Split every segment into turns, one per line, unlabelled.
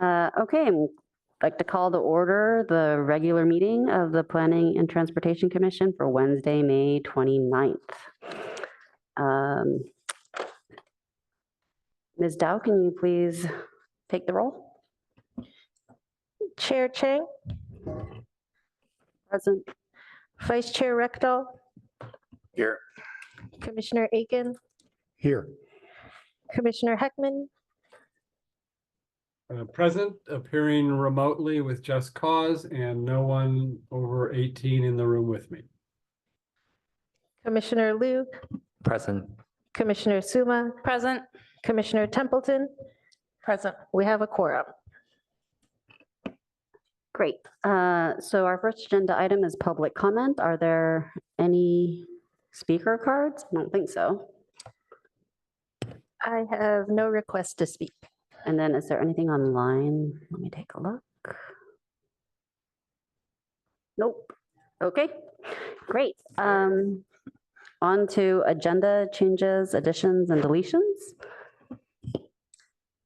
Okay, I'd like to call to order the regular meeting of the Planning and Transportation Commission for Wednesday, May 29th. Ms. Dow, can you please take the roll?
Chair Chang,
Present.
Vice Chair Rekdal,
Here.
Commissioner Aiken,
Here.
Commissioner Heckman,
Present, appearing remotely with just cause and no one over 18 in the room with me.
Commissioner Liu,
Present.
Commissioner Suma,
Present.
Commissioner Templeton.
Present.
We have a quorum.
Great. So our first agenda item is public comment. Are there any speaker cards? I don't think so.
I have no request to speak.
And then is there anything online? Let me take a look. Nope. Okay, great. On to agenda changes, additions, and deletions.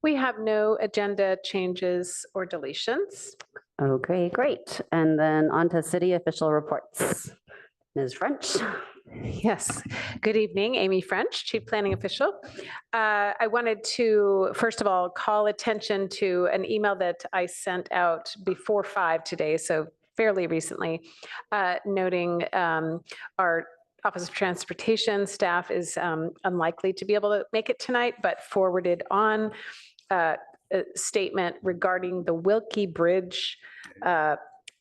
We have no agenda changes or deletions.
Okay, great. And then on to city official reports. Ms. French.
Yes. Good evening, Amy French, Chief Planning Official. I wanted to, first of all, call attention to an email that I sent out before 5 today, so fairly recently, noting our Office of Transportation staff is unlikely to be able to make it tonight, but forwarded on a statement regarding the Wilkie Bridge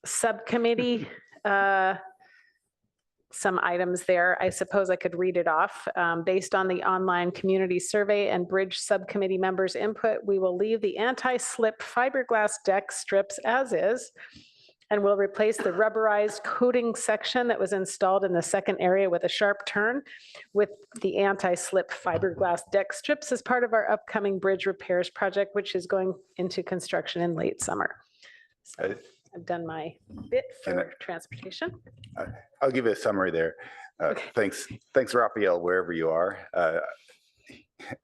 subcommittee. Some items there. I suppose I could read it off. Based on the online community survey and bridge subcommittee members' input, we will leave the anti-slip fiberglass deck strips as is, and we'll replace the rubberized coating section that was installed in the second area with a sharp turn with the anti-slip fiberglass deck strips as part of our upcoming bridge repairs project, which is going into construction in late summer. So I've done my bit for transportation.
I'll give you a summary there.
Okay.
Thanks, Raphael, wherever you are. I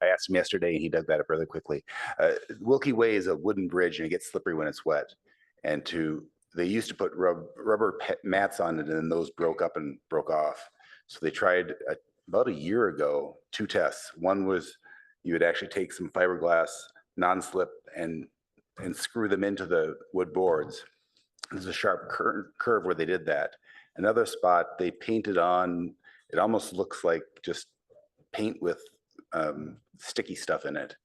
asked him yesterday, and he dug that up really quickly. Wilkie Way is a wooden bridge, and it gets slippery when it's wet. And they used to put rubber mats on it, and then those broke up and broke off. So they tried about a year ago 2 tests. One was you would actually take some fiberglass non-slip and screw them into the wood boards. There's a sharp curve where they did that. Another spot they painted on, it almost looks like just paint with sticky stuff in it,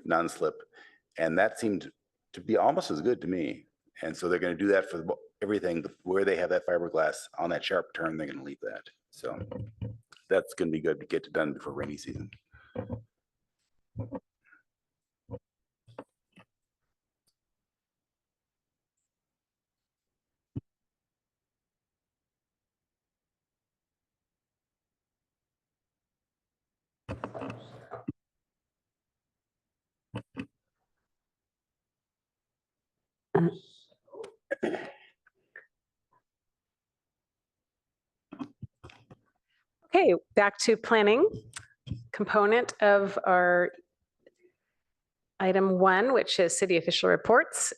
non-slip. And that seemed to be almost as good to me. And so they're going to do that for everything where they have that fiberglass on that sharp turn, they're going to leave that. So that's going to be good to get it done before rainy season.
Okay, back to planning component of our item 1, which is city official reports.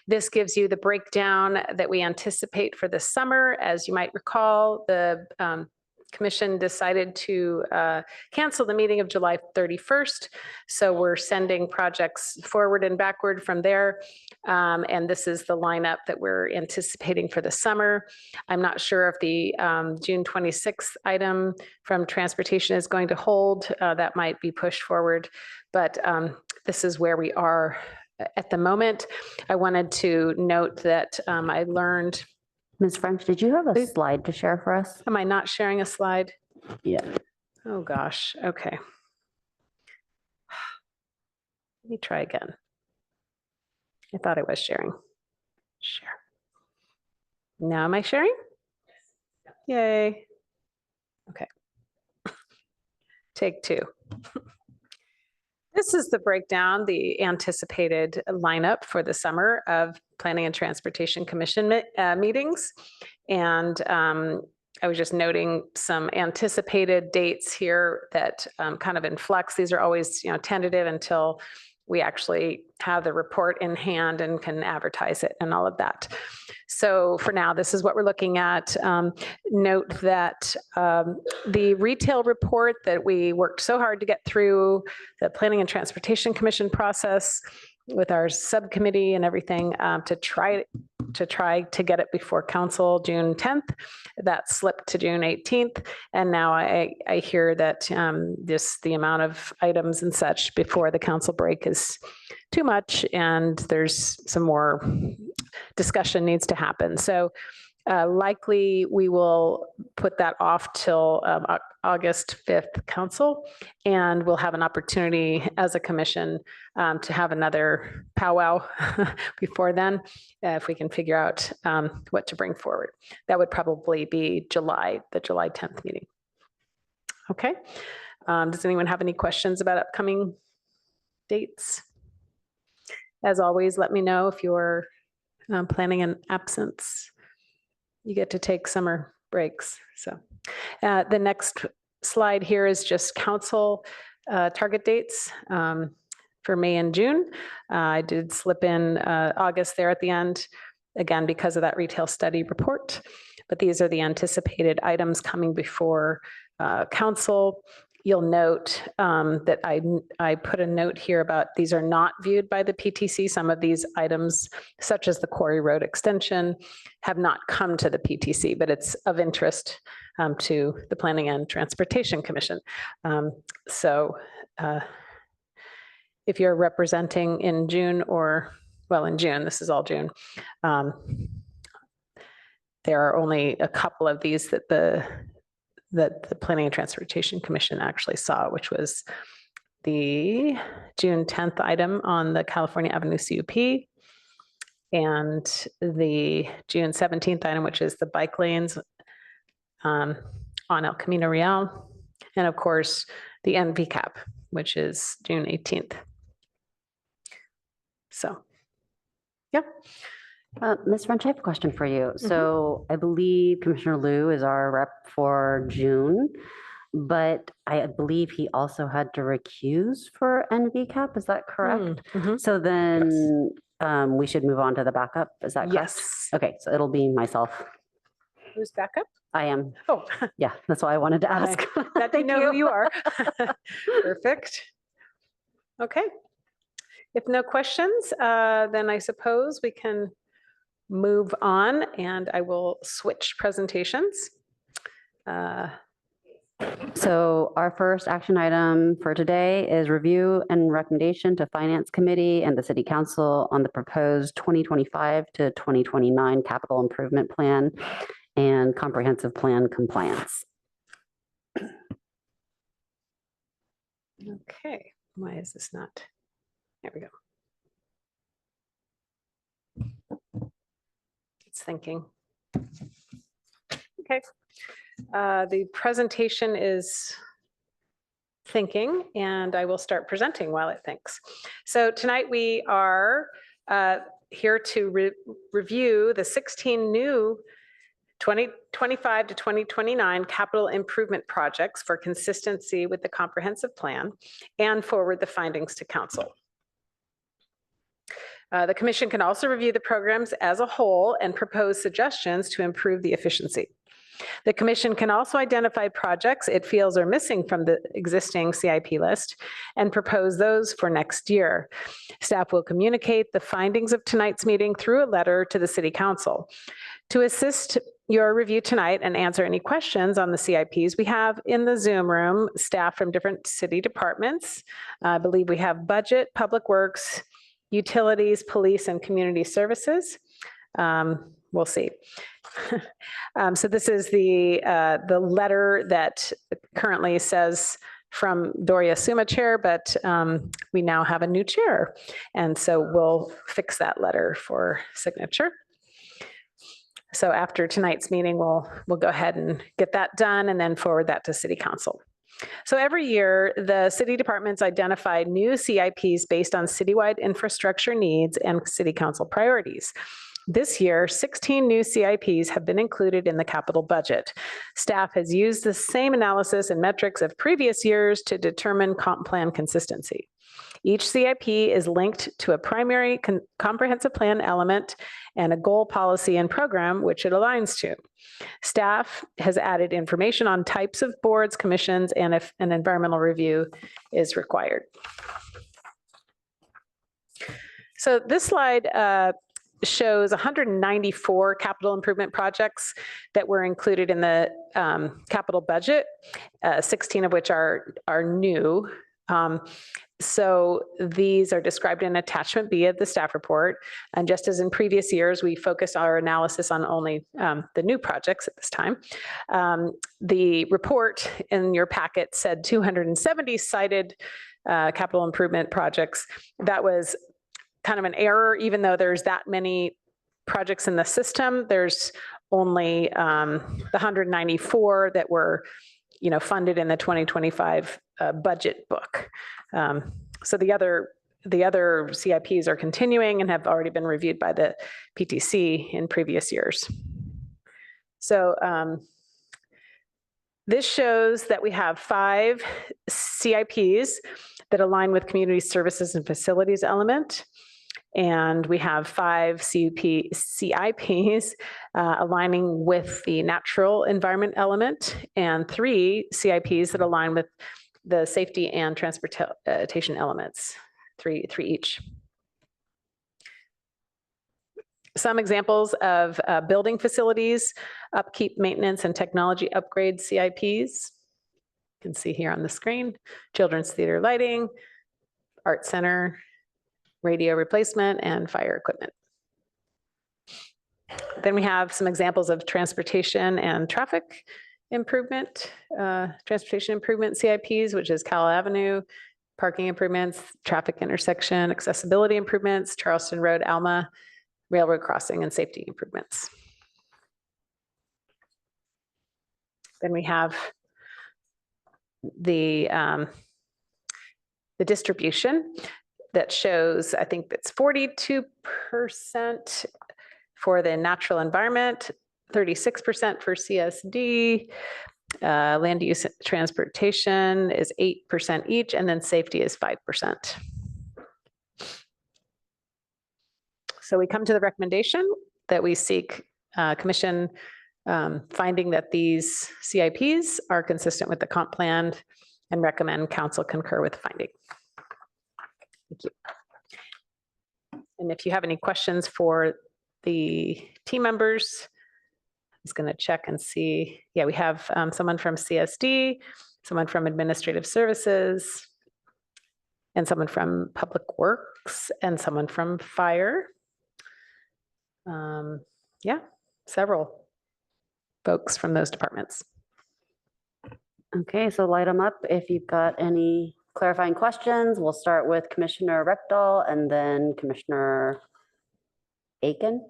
This gives you the breakdown that we anticipate for the summer. As you might recall, the Commission decided to cancel the meeting of July 31st. So we're sending projects forward and backward from there. And this is the lineup that we're anticipating for the summer. I'm not sure if the June 26th item from transportation is going to hold. That might be pushed forward, but this is where we are at the moment. I wanted to note that I learned.
Ms. French, did you have a slide to share for us?
Am I not sharing a slide?
Yeah.
Oh, gosh. Okay. Let me try again. I thought I was sharing. Share. Now am I sharing? Yay. Okay. Take 2. This is the breakdown, the anticipated lineup for the summer of Planning and Transportation Commission meetings. And I was just noting some anticipated dates here that kind of in flux. These are always, tentative until we actually have the report in hand and can advertise it and all of that. So for now, this is what we're looking at. Note that the retail report that we worked so hard to get through the Planning and Transportation Commission process with our subcommittee and everything to try to get it before council June 10th. That slipped to June 18th. And now I hear that just the amount of items and such before the council break is too much, and there's some more discussion needs to happen. So likely we will put that off till August 5th council, and we'll have an opportunity as a commission to have another powwow before then, if we can figure out what to bring forward. That would probably be the July 10th meeting. Okay. Does anyone have any questions about upcoming dates? As always, let me know if you're planning an absence. You get to take summer breaks. So the next slide here is just council target dates for May and June. I did slip in August there at the end, again, because of that retail study report. But these are the anticipated items coming before council. You'll note that I put a note here about these are not viewed by the PTC. Some of these items, such as the Quarry Road extension, have not come to the PTC, but it's of interest to the Planning and Transportation Commission. So if you're representing in June in June, this is all June, there are only a couple of these that the Planning and Transportation Commission actually saw, which was the June 10th item on the California Avenue CUP and the June 17th item, which is the bike lanes on El Camino Real, and of course the NVCAP, which is June 18th. So, yeah.
Ms. French, I have a question for you. So I believe Commissioner Liu is our rep for June, but I believe he also had to recuse for NVCAP. Is that correct? So then we should move on to the backup. Is that correct?
Yes.
Okay, so it'll be myself.
Who's backup?
I am.
Oh,
Yeah, that's why I wanted to ask.
that you know who you are. Perfect. Okay. If no questions, then I suppose we can move on, and I will switch presentations.
So our first action item for today is review and recommendation to Finance Committee and the City Council on the proposed 2025 to 2029 capital improvement plan and comprehensive plan compliance.
Okay, why is this not? There we go. It's thinking. Okay. The presentation is thinking, and I will start presenting while it thinks. So tonight we are here to review the 16 new 2025 to 2029 capital improvement projects for consistency with the comprehensive plan and forward the findings to council. The commission can also review the programs as a whole and propose suggestions to improve the efficiency. The commission can also identify projects it feels are missing from the existing CIP list and propose those for next year. Staff will communicate the findings of tonight's meeting through a letter to the City Council. To assist your review tonight and answer any questions on the CIPs, we have in the Zoom room staff from different city departments. I believe we have Budget, Public Works, Utilities, Police, and Community Services. We'll see. So this is the letter that currently says from Doria Suma chair, but we now have a new chair. And so we'll fix that letter for signature. So after tonight's meeting, we'll go ahead and get that done and then forward that to City Council. So every year, the city departments identify new CIPs based on citywide infrastructure needs and City Council priorities. This year, 16 new CIPs have been included in the capital budget. Staff has used the same analysis and metrics of previous years to determine comp plan consistency. Each CIP is linked to a primary comprehensive plan element and a goal, policy, and program which it aligns to. Staff has added information on types of boards, commissions, and if an environmental review is required. So this slide shows 194 capital improvement projects that were included in the capital budget, 16 of which are new. So these are described in attachment B of the staff report. And just as in previous years, we focus our analysis on only the new projects at this time. The report in your packet said 270 cited capital improvement projects. That was kind of an error, even though there's that many projects in the system. There's only the 194 that were, funded in the 2025 budget book. So the other CIPs are continuing and have already been reviewed by the PTC in previous years. So this shows that we have 5 CIPs that align with community services and facilities element. And we have 5 CIPs aligning with the natural environment element, and 3 CIPs that align with the safety and transportation elements, 3 each. Some examples of building facilities, upkeep, maintenance, and technology upgrade CIPs. You can see here on the screen: children's theater lighting, art center, radio replacement, and fire equipment. Then we have some examples of transportation and traffic improvement, transportation improvement CIPs, which is Cal Avenue, parking improvements, traffic intersection, accessibility improvements, Charleston Road, Alma, railroad crossing, and safety improvements. Then we have the distribution that shows, I think that's 42% for the natural environment, 36% for CSD, land use transportation is 8% each, and then safety is 5%. So we come to the recommendation that we seek commission finding that these CIPs are consistent with the comp plan and recommend council concur with the finding. Thank you. And if you have any questions for the team members, I'm just going to check and see. Yeah, we have someone from CSD, someone from Administrative Services, and someone from Public Works, and someone from Fire. Yeah, several folks from those departments.
Okay, so light them up if you've got any clarifying questions. We'll start with Commissioner Rectal and then Commissioner Aiken.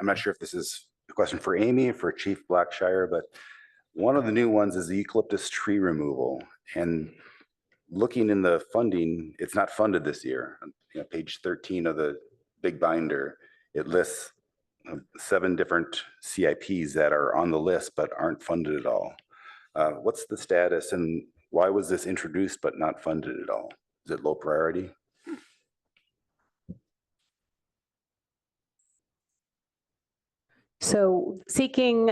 I'm not sure if this is a question for Amy or for Chief Blackshire, but one of the new ones is the eucalyptus tree removal. And looking in the funding, it's not funded this year. Page 13 of the big binder, it lists 7 different CIPs that are on the list but aren't funded at all. What's the status, and why was this introduced but not funded at all? Is it low priority?
So seeking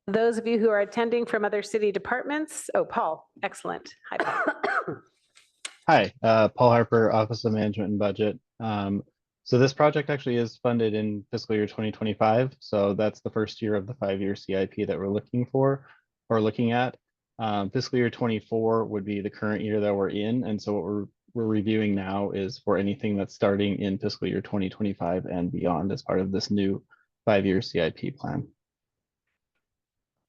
those of you who are attending from other city departments. Oh, Paul, excellent. Hi, Paul.
Hi, Paul Harper, Office of Management and Budget. So this project actually is funded in fiscal year 2025. So that's the first year of the 5-year CIP that we're looking at. Fiscal year 24 would be the current year that we're in. And so what we're reviewing now is for anything that's starting in fiscal year 2025 and beyond as part of this new 5-year CIP plan.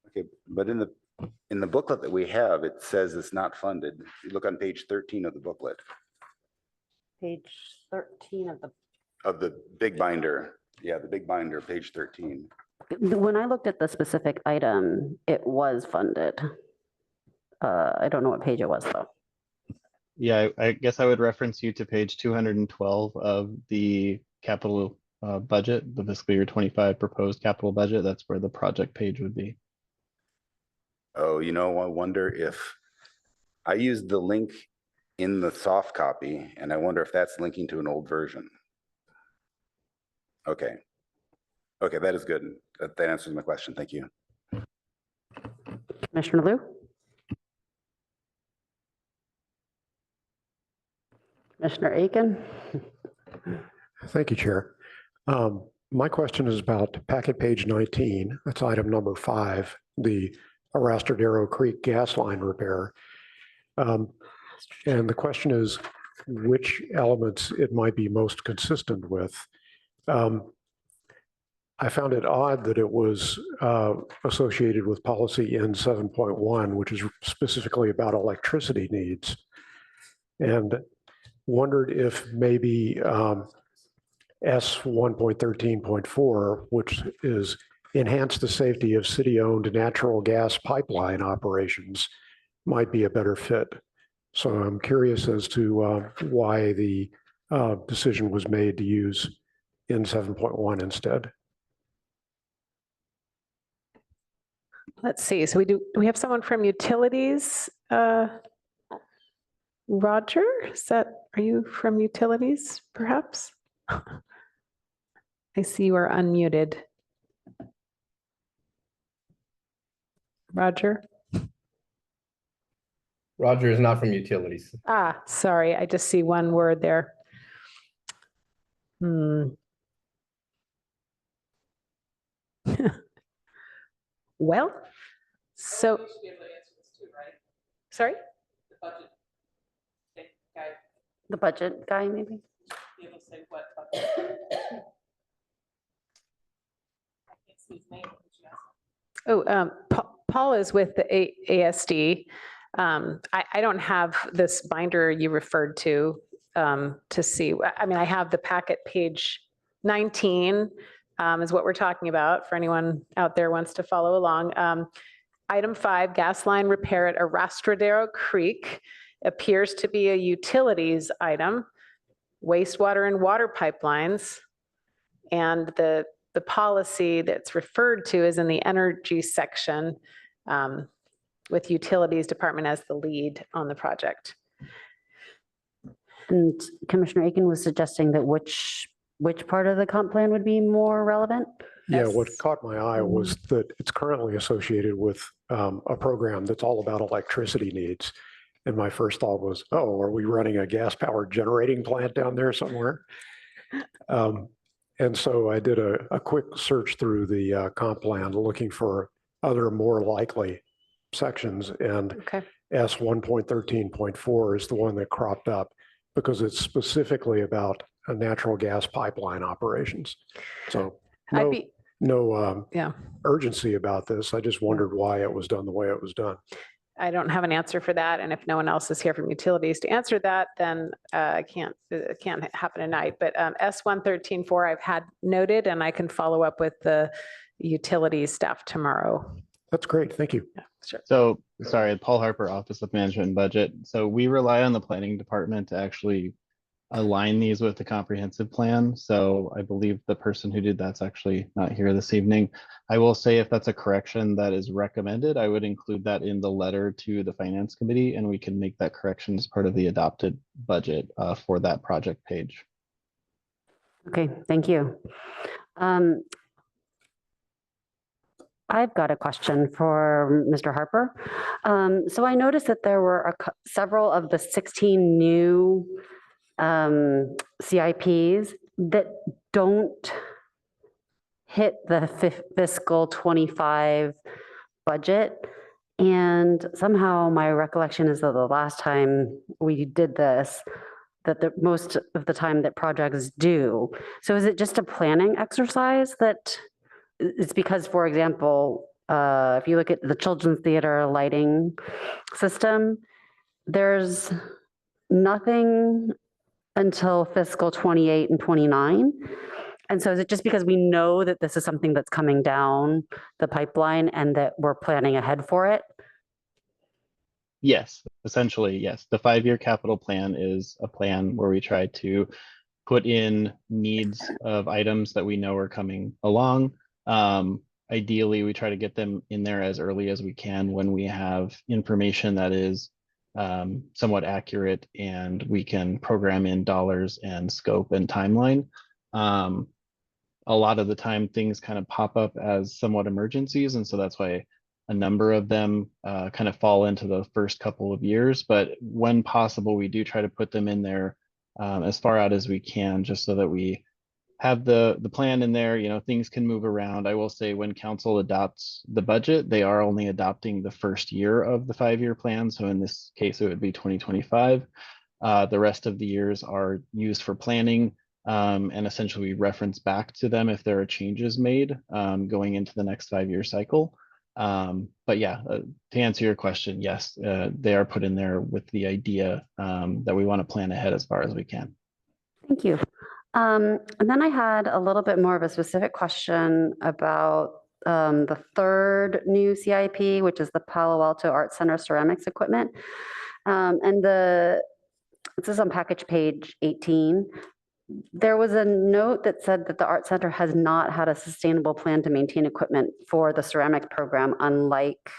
Okay, but in the booklet that we have, it says it's not funded. If you look on page 13 of the booklet.
Page 13
of the big binder. Yeah, the big binder, page 13.
When I looked at the specific item, it was funded. I don't know what page it was though.
Yeah, I guess I would reference you to page 212 of the capital budget, the fiscal year 25 proposed capital budget. That's where the project page would be.
Oh, I wonder if I used the link in the soft copy, and I wonder if that's linking to an old version. Okay. Okay, that is good. That answers my question. Thank you.
Commissioner Liu? Commissioner Aiken?
Thank you, Chair. My question is about packet page 19. That's item number 5, the Arastradero Creek gas line repair. And the question is which elements it might be most consistent with. I found it odd that it was associated with policy N 7.1, which is specifically about electricity needs. And wondered if maybe S 1.13.4, which is enhance the safety of city-owned natural gas pipeline operations, might be a better fit. So I'm curious as to why the decision was made to use N 7.1 instead.
Let's see. So do we have someone from utilities? Roger, are you from utilities, perhaps? I see you are unmuted. Roger?
Roger is not from utilities.
Ah, sorry, I just see one word there. Well, so. Sorry?
The budget guy, maybe?
Oh, Paul is with the ASD. I don't have this binder you referred to see. I mean, I have the packet page 19 is what we're talking about for anyone out there who wants to follow along. Item 5, gas line repair at Arastradero Creek appears to be a utilities item, wastewater and water pipelines. And the policy that's referred to is in the energy section with utilities department as the lead on the project.
And Commissioner Aiken was suggesting that which part of the comp plan would be more relevant?
Yeah,
Yes.
what caught my eye was that it's currently associated with a program that's all about electricity needs. And my first thought was, oh, are we running a gas-powered generating plant down there somewhere? And so I did a quick search through the comp plan looking for other more likely sections. And
Okay.
S 1.13.4 is the one that cropped up because it's specifically about natural gas pipeline operations. So no urgency about this. I just wondered why it was done the way it was done.
I don't have an answer for that. And if no one else is here from utilities to answer that, then it can't happen tonight. But S 113.4 I've had noted, and I can follow up with the utilities staff tomorrow.
That's great. Thank you.
Yeah, sure.
So, sorry, Paul Harper, Office of Management and Budget. So we rely on the planning department to actually align these with the comprehensive plan. So I believe the person who did that's actually not here this evening. I will say if that's a correction that is recommended, I would include that in the letter to the Finance Committee, and we can make that correction as part of the adopted budget for that project page.
Okay, thank you. I've got a question for Mr. Harper. So I noticed that there were several of the 16 new CIPs that don't hit the fiscal 25 budget. And somehow my recollection is that the last time we did this, that the most of the time that projects do. So is it just a planning exercise that it's because, for example, if you look at the Children's Theater lighting system, there's nothing until fiscal 28 and 29. And so is it just because we know that this is something that's coming down the pipeline and that we're planning ahead for it?
Yes, essentially, yes. The 5-year capital plan is a plan where we try to put in needs of items that we know are coming along. Ideally, we try to get them in there as early as we can when we have information that is somewhat accurate and we can program in dollars and scope and timeline. A lot of the time things kind of pop up as somewhat emergencies. And so that's why a number of them kind of fall into the first couple of years. But when possible, we do try to put them in there as far out as we can, just so that we have the plan in there. You know, things can move around. I will say when council adopts the budget, they are only adopting the first year of the 5-year plan. So in this case, it would be 2025. The rest of the years are used for planning. And essentially we reference back to them if there are changes made going into the next 5-year cycle. But yeah, to answer your question, yes, they are put in there with the idea that we want to plan ahead as far as we can.
Thank you. And then I had a little bit more of a specific question about the third new CIP, which is the Palo Alto Art Center ceramics equipment. And this is on package page 18. There was a note that said that the Art Center has not had a sustainable plan to maintain equipment for the ceramics program, unlike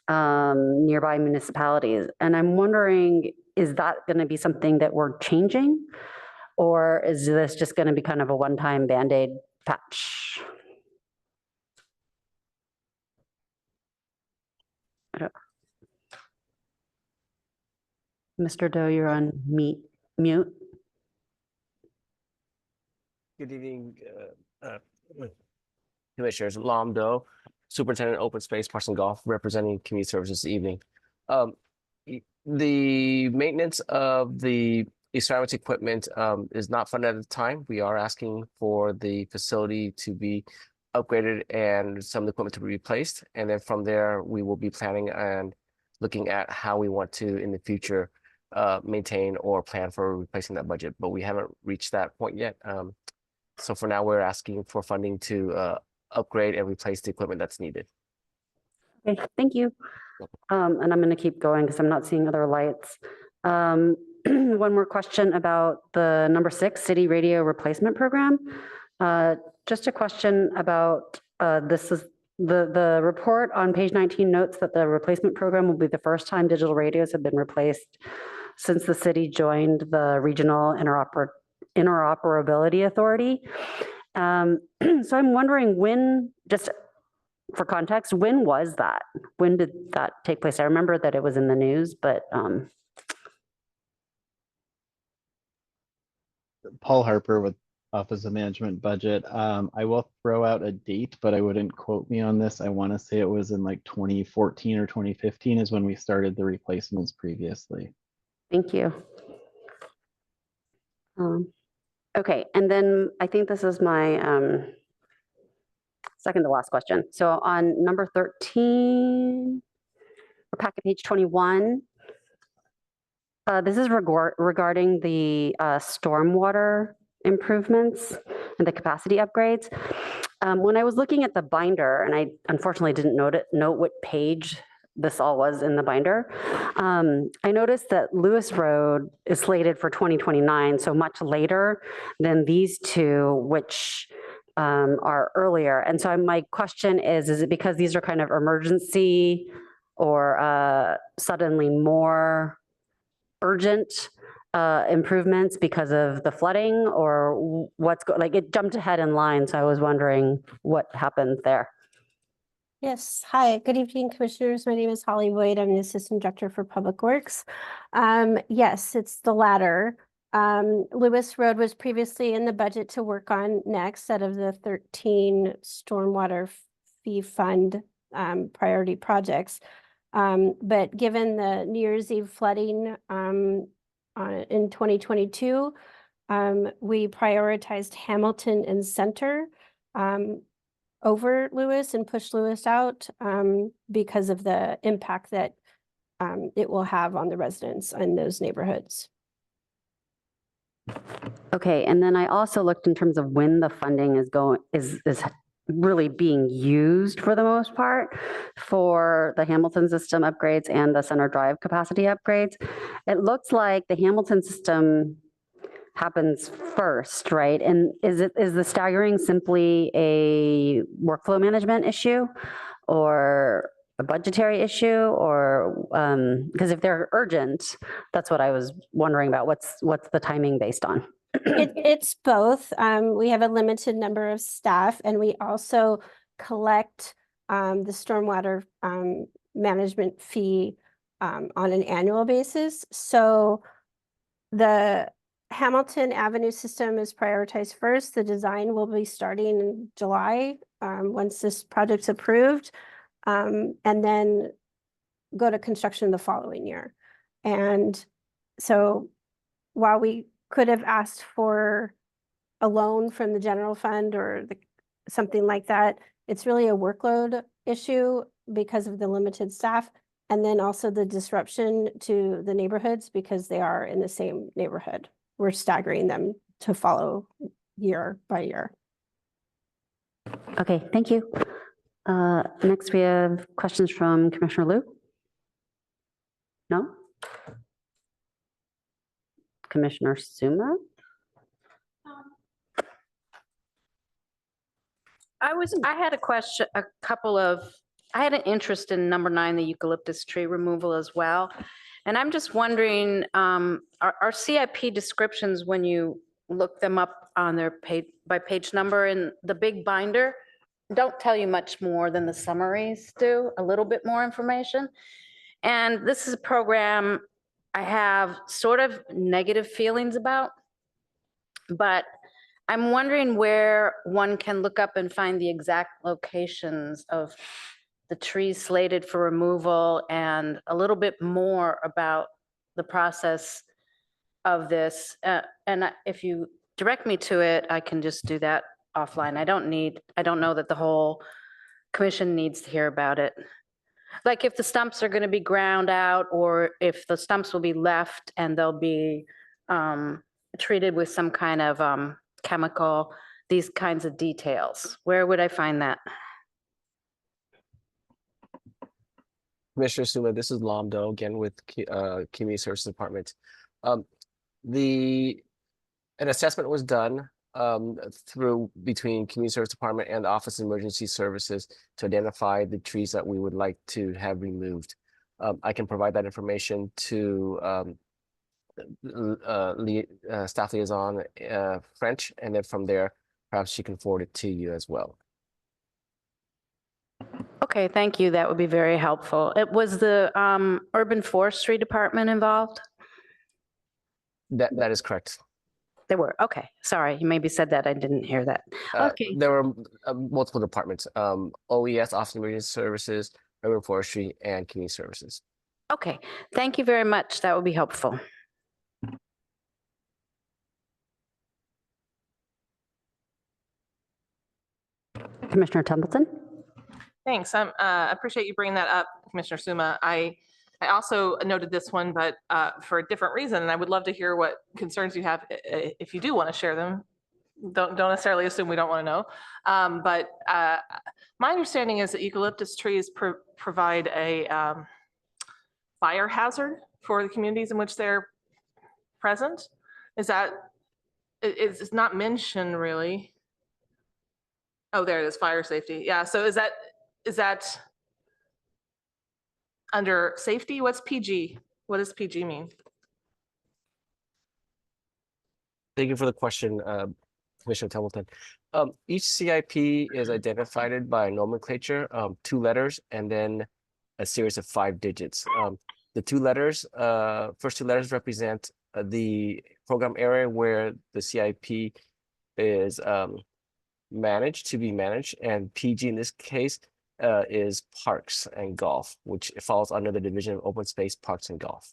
nearby municipalities. And I'm wondering, is that going to be something that we're changing? Or is this just going to be kind of a one-time Band-Aid patch? Mr. Doe, you're on mute.
Good evening, Commissioners. Lam Do, Superintendent Open Space Parks and Golf, representing Community Services this evening. The maintenance of the ceramics equipment is not funded at the time. We are asking for the facility to be upgraded and some of the equipment to be replaced. And then from there, we will be planning and looking at how we want to, in the future, maintain or plan for replacing that budget. But we haven't reached that point yet. So for now, we're asking for funding to upgrade and replace the equipment that's needed.
Okay, thank you. And I'm going to keep going because I'm not seeing other lights. One more question about the number 6 city radio replacement program. Just a question about this is the report on page 19 notes that the replacement program will be the first time digital radios have been replaced since the city joined the Regional Interoperability Authority. So I'm wondering when, just for context, when was that? When did that take place? I remember that it was in the news, but
Paul Harper with Office of Management Budget. I will throw out a date, but I wouldn't quote me on this. I want to say it was in like 2014 or 2015 is when we started the replacements previously.
Thank you. Okay, and then I think this is my second to last question. So on number 13, or packet page 21, this is regarding the stormwater improvements and the capacity upgrades. When I was looking at the binder, and I unfortunately didn't note what page this all was in the binder, I noticed that Lewis Road is slated for 2029, so much later than these two, which are earlier. And so my question is it because these are kind of emergency or suddenly more urgent improvements because of the flooding, or like it jumped ahead in line, so I was wondering what happened there.
Yes. Hi, good evening, Commissioners. My name is Holly Boyd. I'm the Assistant Director for Public Works. Yes, it's the latter. Lewis Road was previously in the budget to work on next out of the 13 stormwater fee fund priority projects. But given the New Year's Eve flooding in 2022, we prioritized Hamilton and Center over Lewis and pushed Lewis out because of the impact that it will have on the residents in those neighborhoods.
Okay, and then I also looked in terms of when the funding is really being used for the most part for the Hamilton system upgrades and the Center Drive capacity upgrades. It looks like the Hamilton system happens first, right? And is the staggering simply a workflow management issue or a budgetary issue, or because if they're urgent, that's what I was wondering about. What's the timing based on?
It's both. We have a limited number of staff, and we also collect the stormwater management fee on an annual basis. So the Hamilton Avenue system is prioritized first. The design will be starting in July once this project's approved, and then go to construction the following year. And so while we could have asked for a loan from the general fund or something like that, it's really a workload issue because of the limited staff, and then also the disruption to the neighborhoods because they are in the same neighborhood. We're staggering them to follow year by year.
Okay, thank you. Next, we have questions from Commissioner Liu. No? Commissioner Suma?
I had a question, I had an interest in number 9, the eucalyptus tree removal as well. And I'm just wondering, our CIP descriptions, when you look them up on their page by page number in the big binder, don't tell you much more than the summaries do, a little bit more information. And this is a program I have sort of negative feelings about, but I'm wondering where one can look up and find the exact locations of the trees slated for removal and a little bit more about the process of this. And if you direct me to it, I can just do that offline. I don't know that the whole commission needs to hear about it. Like if the stumps are going to be ground out, or if the stumps will be left and they'll be treated with some kind of chemical, these kinds of details. Where would I find that?
Commissioner Suma, this is Lomdo again with Community Services Department. An assessment was done between Community Service Department and the Office of Emergency Services to identify the trees that we would like to have removed. I can provide that information to staff liaison French, and then from there, perhaps she can forward it to you as well.
Okay, thank you. That would be very helpful. It was the Urban Forestry Department involved?
That is correct.
They were, okay. Sorry, you maybe said that. I didn't hear that. Okay.
There were multiple departments, OES, Office of Emergency Services, Urban Forestry, and Community Services.
Okay, thank you very much. That would be helpful.
Commissioner Templeton?
Thanks. I appreciate you bringing that up, Commissioner Suma. I also noted this one, but for a different reason, and I would love to hear what concerns you have if you do want to share them. Don't necessarily assume we don't want to know. But my understanding is that eucalyptus trees provide a fire hazard for the communities in which they're present. It's not mentioned really. Oh, there it is, fire safety. Yeah, so is that under safety? What's PG? What does PG mean?
Thank you for the question, Commissioner Templeton. Each CIP is identified by nomenclature, 2 letters, and then a series of 5 digits. The 2 letters, first 2 letters represent the program area where the CIP is to be managed, and PG in this case is parks and golf, which falls under the Division of Open Space, Parks and Golf.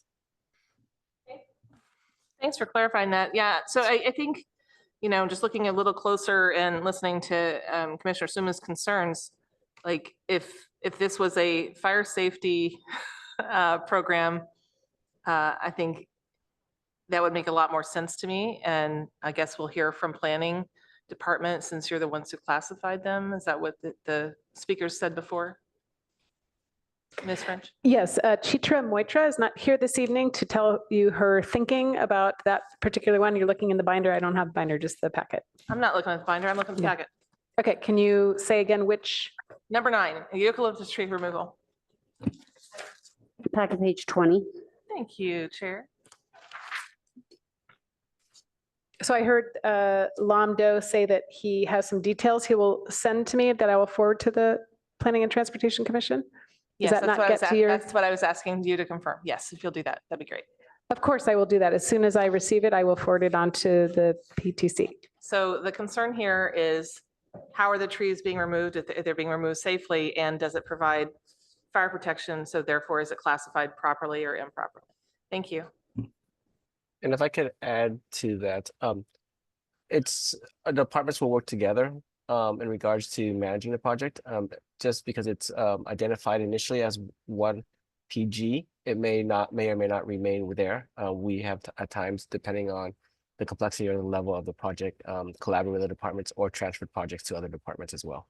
Thanks for clarifying that. Yeah, so I think, just looking a little closer and listening to Commissioner Suma's concerns, like if this was a fire safety program, I think that would make a lot more sense to me. And I guess we'll hear from planning department since you're the ones who classified them? Is that what the speakers said before? Ms. French?
Yes, Chitra Moitra is not here this evening to tell you her thinking about that particular one. You're looking in the binder. I don't have the binder, just the packet.
I'm not looking at the binder, I'm looking at the
Yeah.
packet.
Okay, can you say again which?
Number 9, eucalyptus tree removal.
Packet page 20.
Thank you, Chair.
So I heard Lamdo say that he has some details he will send to me that I will forward to the Planning and Transportation Commission.
Yes,
that
that's
not
what I
get
was
to your-
that's what I was asking you to confirm. Yes, if you'll do that, that'd be great.
Of course, I will do that. As soon as I receive it, I will forward it on to the PTC.
So the concern here is how are the trees being removed, if they're being removed safely, and does it provide fire protection? So therefore, is it classified properly or improperly? Thank you.
And if I could add to that, it's departments will work together in regards to managing the project. Just because it's identified initially as one PG, it may or may not remain there. We have at times, depending on the complexity or the level of the project, collaborate with the departments or transfer projects to other departments as well.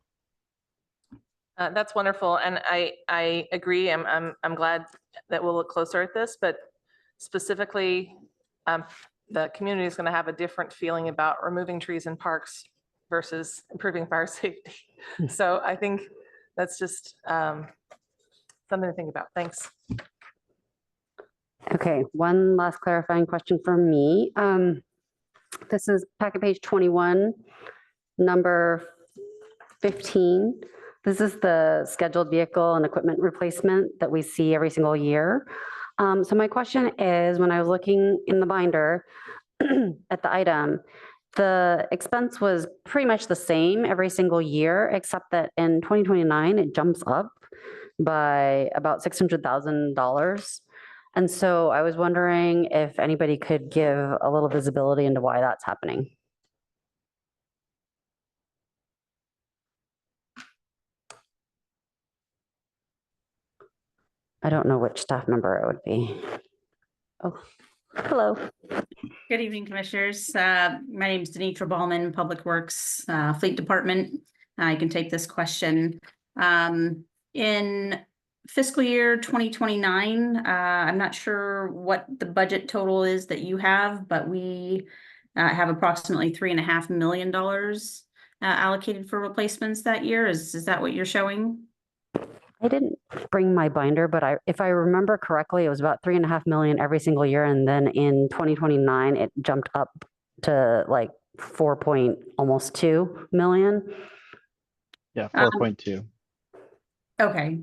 That's wonderful, and I agree. I'm glad that we'll look closer at this, but specifically, the community is going to have a different feeling about removing trees in parks versus improving fire safety. So I think that's just something to think about. Thanks.
Okay, one last clarifying question from me. This is packet page 21, number 15. This is the scheduled vehicle and equipment replacement that we see every single year. So my question is, when I was looking in the binder at the item, the expense was pretty much the same every single year, except that in 2029, it jumps up by about $600,000. And so I was wondering if anybody could give a little visibility into why that's happening. I don't know which staff member it would be. Oh, hello.
Good evening, Commissioners. My name is Denitra Ballman, Public Works Fleet Department. I can take this question. In fiscal year 2029, I'm not sure what the budget total is that you have, but we have approximately $3.5 million allocated for replacements that year. Is that what you're showing?
I didn't bring my binder, but if I remember correctly, it was about 3.5 million every single year. And then in 2029, it jumped up to like almost 2 million.
Yeah, 4.2.
Okay.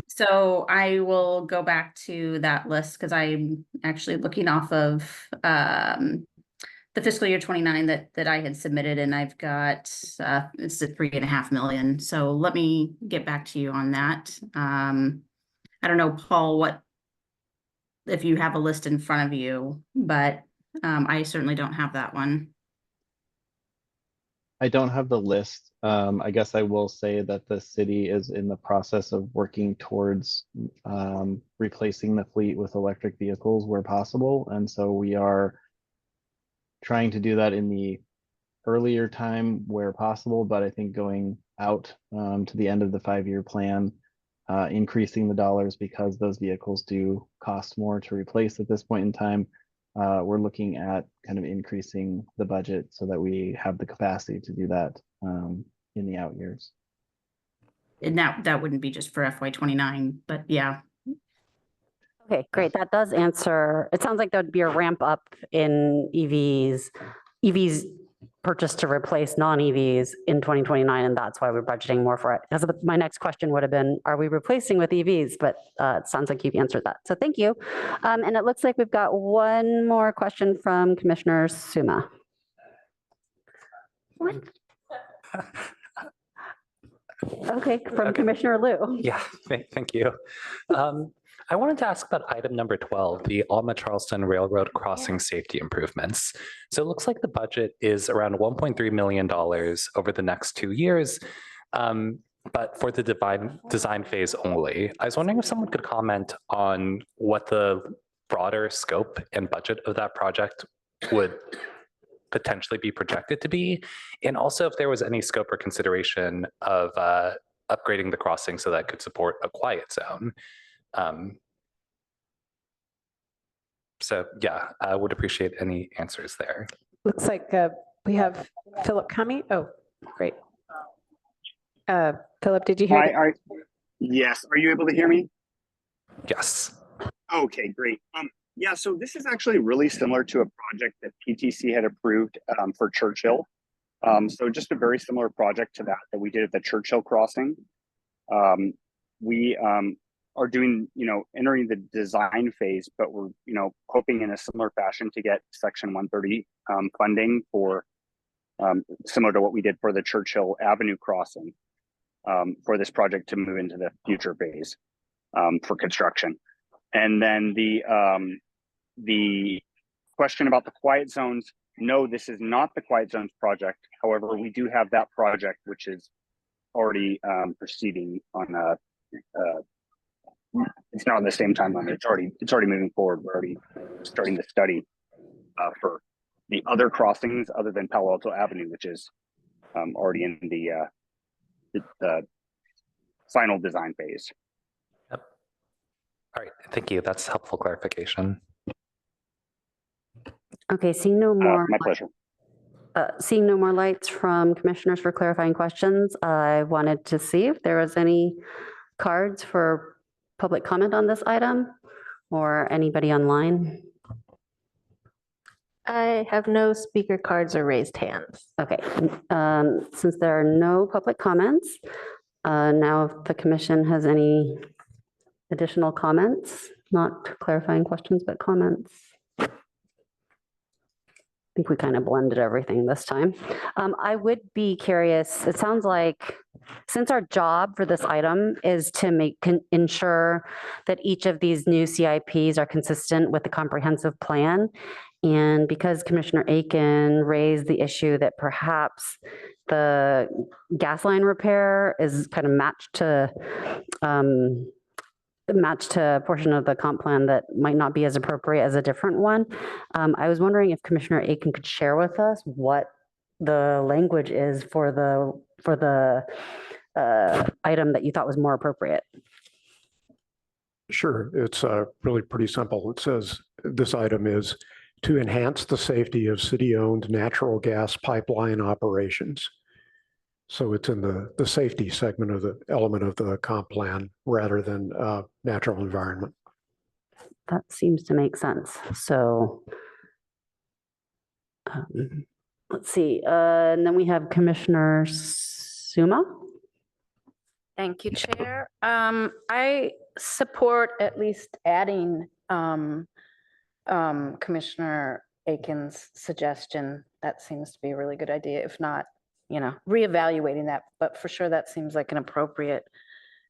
So I will go back to that list because I'm actually looking off of the fiscal year 29 that I had submitted, and I've got it's a 3.5 million. So let me get back to you on that. I don't know, Paul, if you have a list in front of you, but I certainly don't have that one.
I don't have the list. I guess I will say that the city is in the process of working towards replacing the fleet with electric vehicles where possible. And so we are trying to do that in the earlier time where possible, but I think going out to the end of the 5-year plan, increasing the dollars because those vehicles do cost more to replace at this point in time. We're looking at kind of increasing the budget so that we have the capacity to do that in the out years.
And that wouldn't be just for FY29, but yeah.
Okay, great. That does answer. It sounds like there'd be a ramp up in EVs purchased to replace non-EVs in 2029, and that's why we're budgeting more for it. Because my next question would have been, are we replacing with EVs? But it sounds like you've answered that. So thank you. And it looks like we've got one more question from Commissioner Suma. What? Okay, from Commissioner Liu.
Yeah, thank you. I wanted to ask about item number 12, the Alma Charleston Railroad Crossing Safety Improvements. So it looks like the budget is around $1.3 million over the next 2 years, but for the design phase only. I was wondering if someone could comment on what the broader scope and budget of that project would potentially be projected to be? And also if there was any scope or consideration of upgrading the crossing so that could support a quiet zone. So yeah, I would appreciate any answers there.
Looks like we have Philip coming. Oh, great. Philip, did you hear that?
Yes. Are you able to hear me?
Yes.
Okay, great. Yeah, so this is actually really similar to a project that PTC had approved for Churchill. So just a very similar project to that we did at the Churchill crossing. We are doing, entering the design phase, but we're, hoping in a similar fashion to get Section 130 funding for similar to what we did for the Churchill Avenue crossing for this project to move into the future phase for construction. And then the question about the quiet zones, no, this is not the quiet zones project. However, we do have that project, which is already proceeding on it's not on the same timeline. It's already moving forward. We're already starting the study for the other crossings other than Palo Alto Avenue, which is already in the final design phase.
Yep. All right, thank you. That's helpful clarification.
Okay, seeing no more.
My pleasure.
Seeing no more lights from commissioners for clarifying questions, I wanted to see if there was any cards for public comment on this item or anybody online.
I have no speaker cards or raised hands.
Okay, since there are no public comments, now if the commission has any additional comments, not clarifying questions, but comments. I think we kind of blended everything this time. I would be curious, it sounds like since our job for this item is to ensure that each of these new CIPs are consistent with the comprehensive plan, and because Commissioner Aiken raised the issue that perhaps the gas line repair is kind of matched to a portion of the comp plan that might not be as appropriate as a different one. I was wondering if Commissioner Aiken could share with us what the language is for the item that you thought was more appropriate.
Sure, it's really pretty simple. It says this item is to enhance the safety of city-owned natural gas pipeline operations. So it's in the safety segment of the element of the comp plan rather than natural environment.
That seems to make sense. So let's see. And then we have Commissioner Suma.
Thank you, Chair. I support at least adding Commissioner Aiken's suggestion. That seems to be a really good idea. If not, reevaluating that, but for sure that seems like an appropriate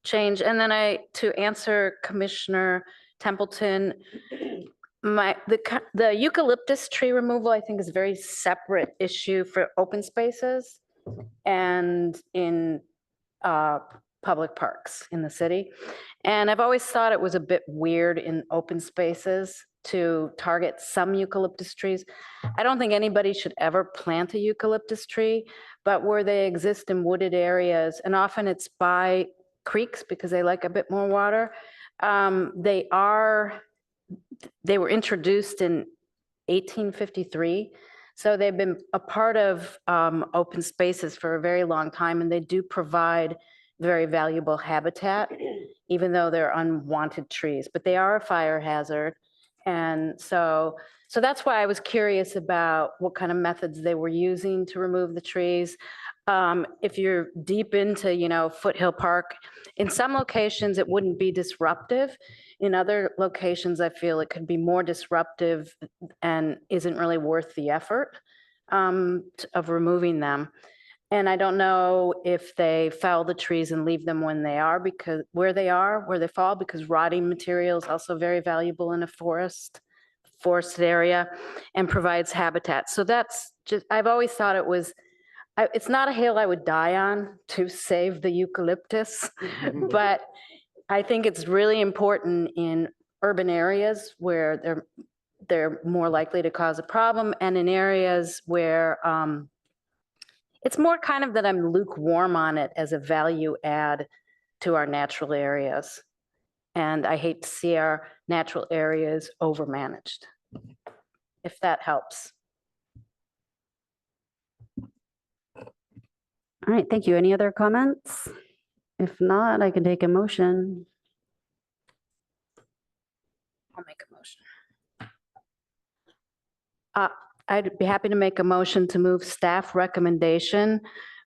change. And then to answer Commissioner Templeton, the eucalyptus tree removal, I think, is a very separate issue for open spaces and in public parks in the city. And I've always thought it was a bit weird in open spaces to target some eucalyptus trees. I don't think anybody should ever plant a eucalyptus tree, but where they exist in wooded areas, and often it's by creeks because they like a bit more water. They were introduced in 1853. So they've been a part of open spaces for a very long time, and they do provide very valuable habitat, even though they're unwanted trees, but they are a fire hazard. And so that's why I was curious about what kind of methods they were using to remove the trees. If you're deep into, Foothill Park, in some locations it wouldn't be disruptive. In other locations, I feel it could be more disruptive and isn't really worth the effort of removing them. And I don't know if they fell the trees and leave them when they are, because where they fall, because rotting material is also very valuable in a forested area and provides habitat. So that's just, I've always thought it's not a hill I would die on to save the eucalyptus, but I think it's really important in urban areas where they're more likely to cause a problem, and in areas where it's more kind of that I'm lukewarm on it as a value add to our natural areas. And I hate to see our natural areas overmanaged, if that helps.
All right, thank you. Any other comments? If not, I can take a motion.
I'll make a motion. I'd be happy to make a motion to move staff recommendation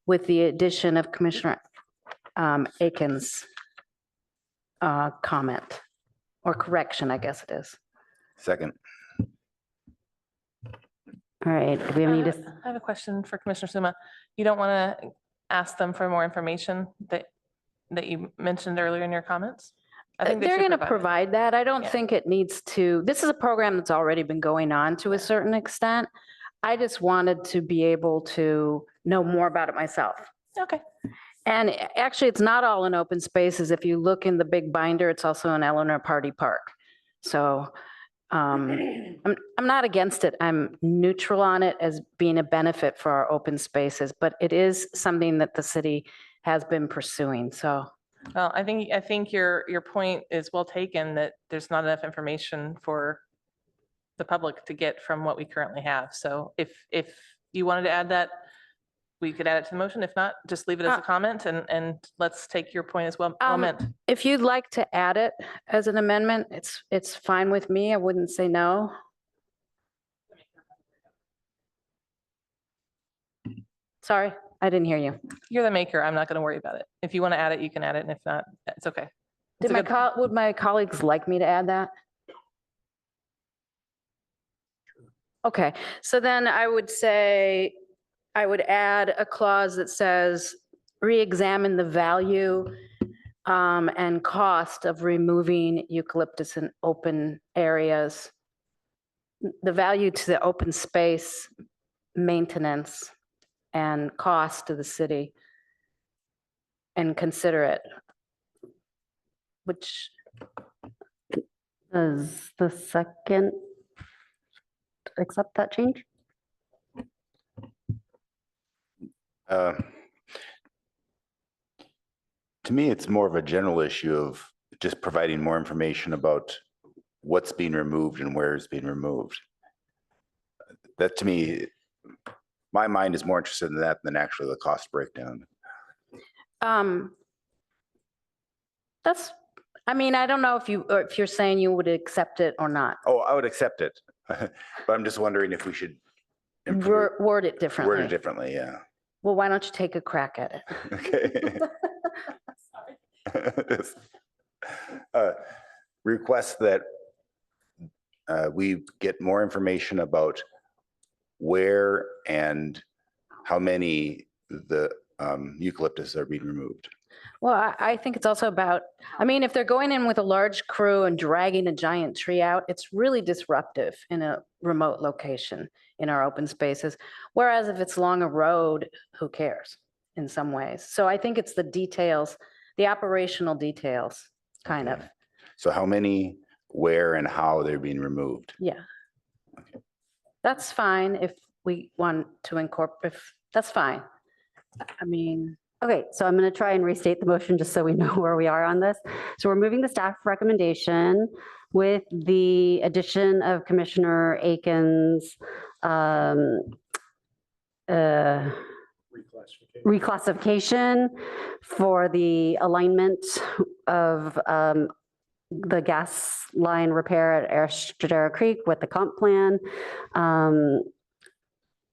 with the addition of Commissioner Aiken's comment or correction, I guess it is.
Second.
All right, do we have any?
I have a question for Commissioner Suma. You don't want to ask them for more information that you mentioned earlier in your comments? I think
They're
should
going to provide that. I don't
Yeah.
think it needs to, this is a program that's already been going on to a certain extent. I just wanted to be able to know more about it myself.
Okay.
And actually, it's not all in open spaces. If you look in the big binder, it's also in Eleanor Party Park. So I'm not against it. I'm neutral on it as being a benefit for our open spaces, but it is something that the city has been pursuing. So.
Well, I think your point is well taken, that there's not enough information for the public to get from what we currently have. So if you wanted to add that, we could add it to the motion. If not, just leave it as a comment and let's take your point as well meant.
If you'd like to add it as an amendment, it's fine with me. I wouldn't say no. Sorry, I didn't hear you.
You're the maker. I'm not going to worry about it. If you want to add it, you can add it. And if not, it's okay.
Would my colleagues like me to add that? Okay, so then I would say, I would add a clause that says, re-examine the value and cost of removing eucalyptus in open areas. The value to the open space maintenance and cost to the city, and consider it. Which
Does the second accept that change?
To me, it's more of a general issue of just providing more information about what's being removed and where it's being removed. That, to me, my mind is more interested in that than actually the cost breakdown.
I mean, I don't know if you're saying you would accept it or not.
Oh, I would accept it, but I'm just wondering if we should
Word it differently.
word it differently, yeah.
Well, why don't you take a crack at it?
Okay. Request that we get more information about where and how many the eucalyptus are being removed.
Well, I think it's also about, I mean, if they're going in with a large crew and dragging a giant tree out, it's really disruptive in a remote location in our open spaces. Whereas if it's along a road, who cares in some ways? So I think it's the details, the operational details, kind of.
So how many, where, and how they're being removed?
Yeah. That's fine if we want to incorporate, that's fine. I mean.
Okay, so I'm going to try and restate the motion just so we know where we are on this. So we're moving the staff recommendation with the addition of Commissioner Aiken's reclassification for the alignment of the gas line repair at Estradera Creek with the comp plan,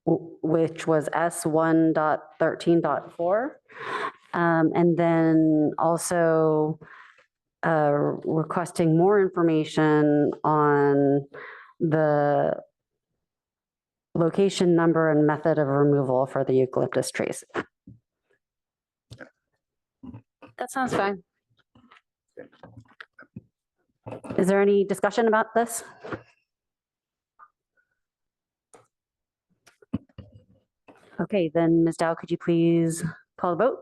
which was S1.13.4. And then also requesting more information on the location, number, and method of removal for the eucalyptus trees.
That sounds fine.
Is there any discussion about this? Okay, then Ms. Dow, could you please call the vote?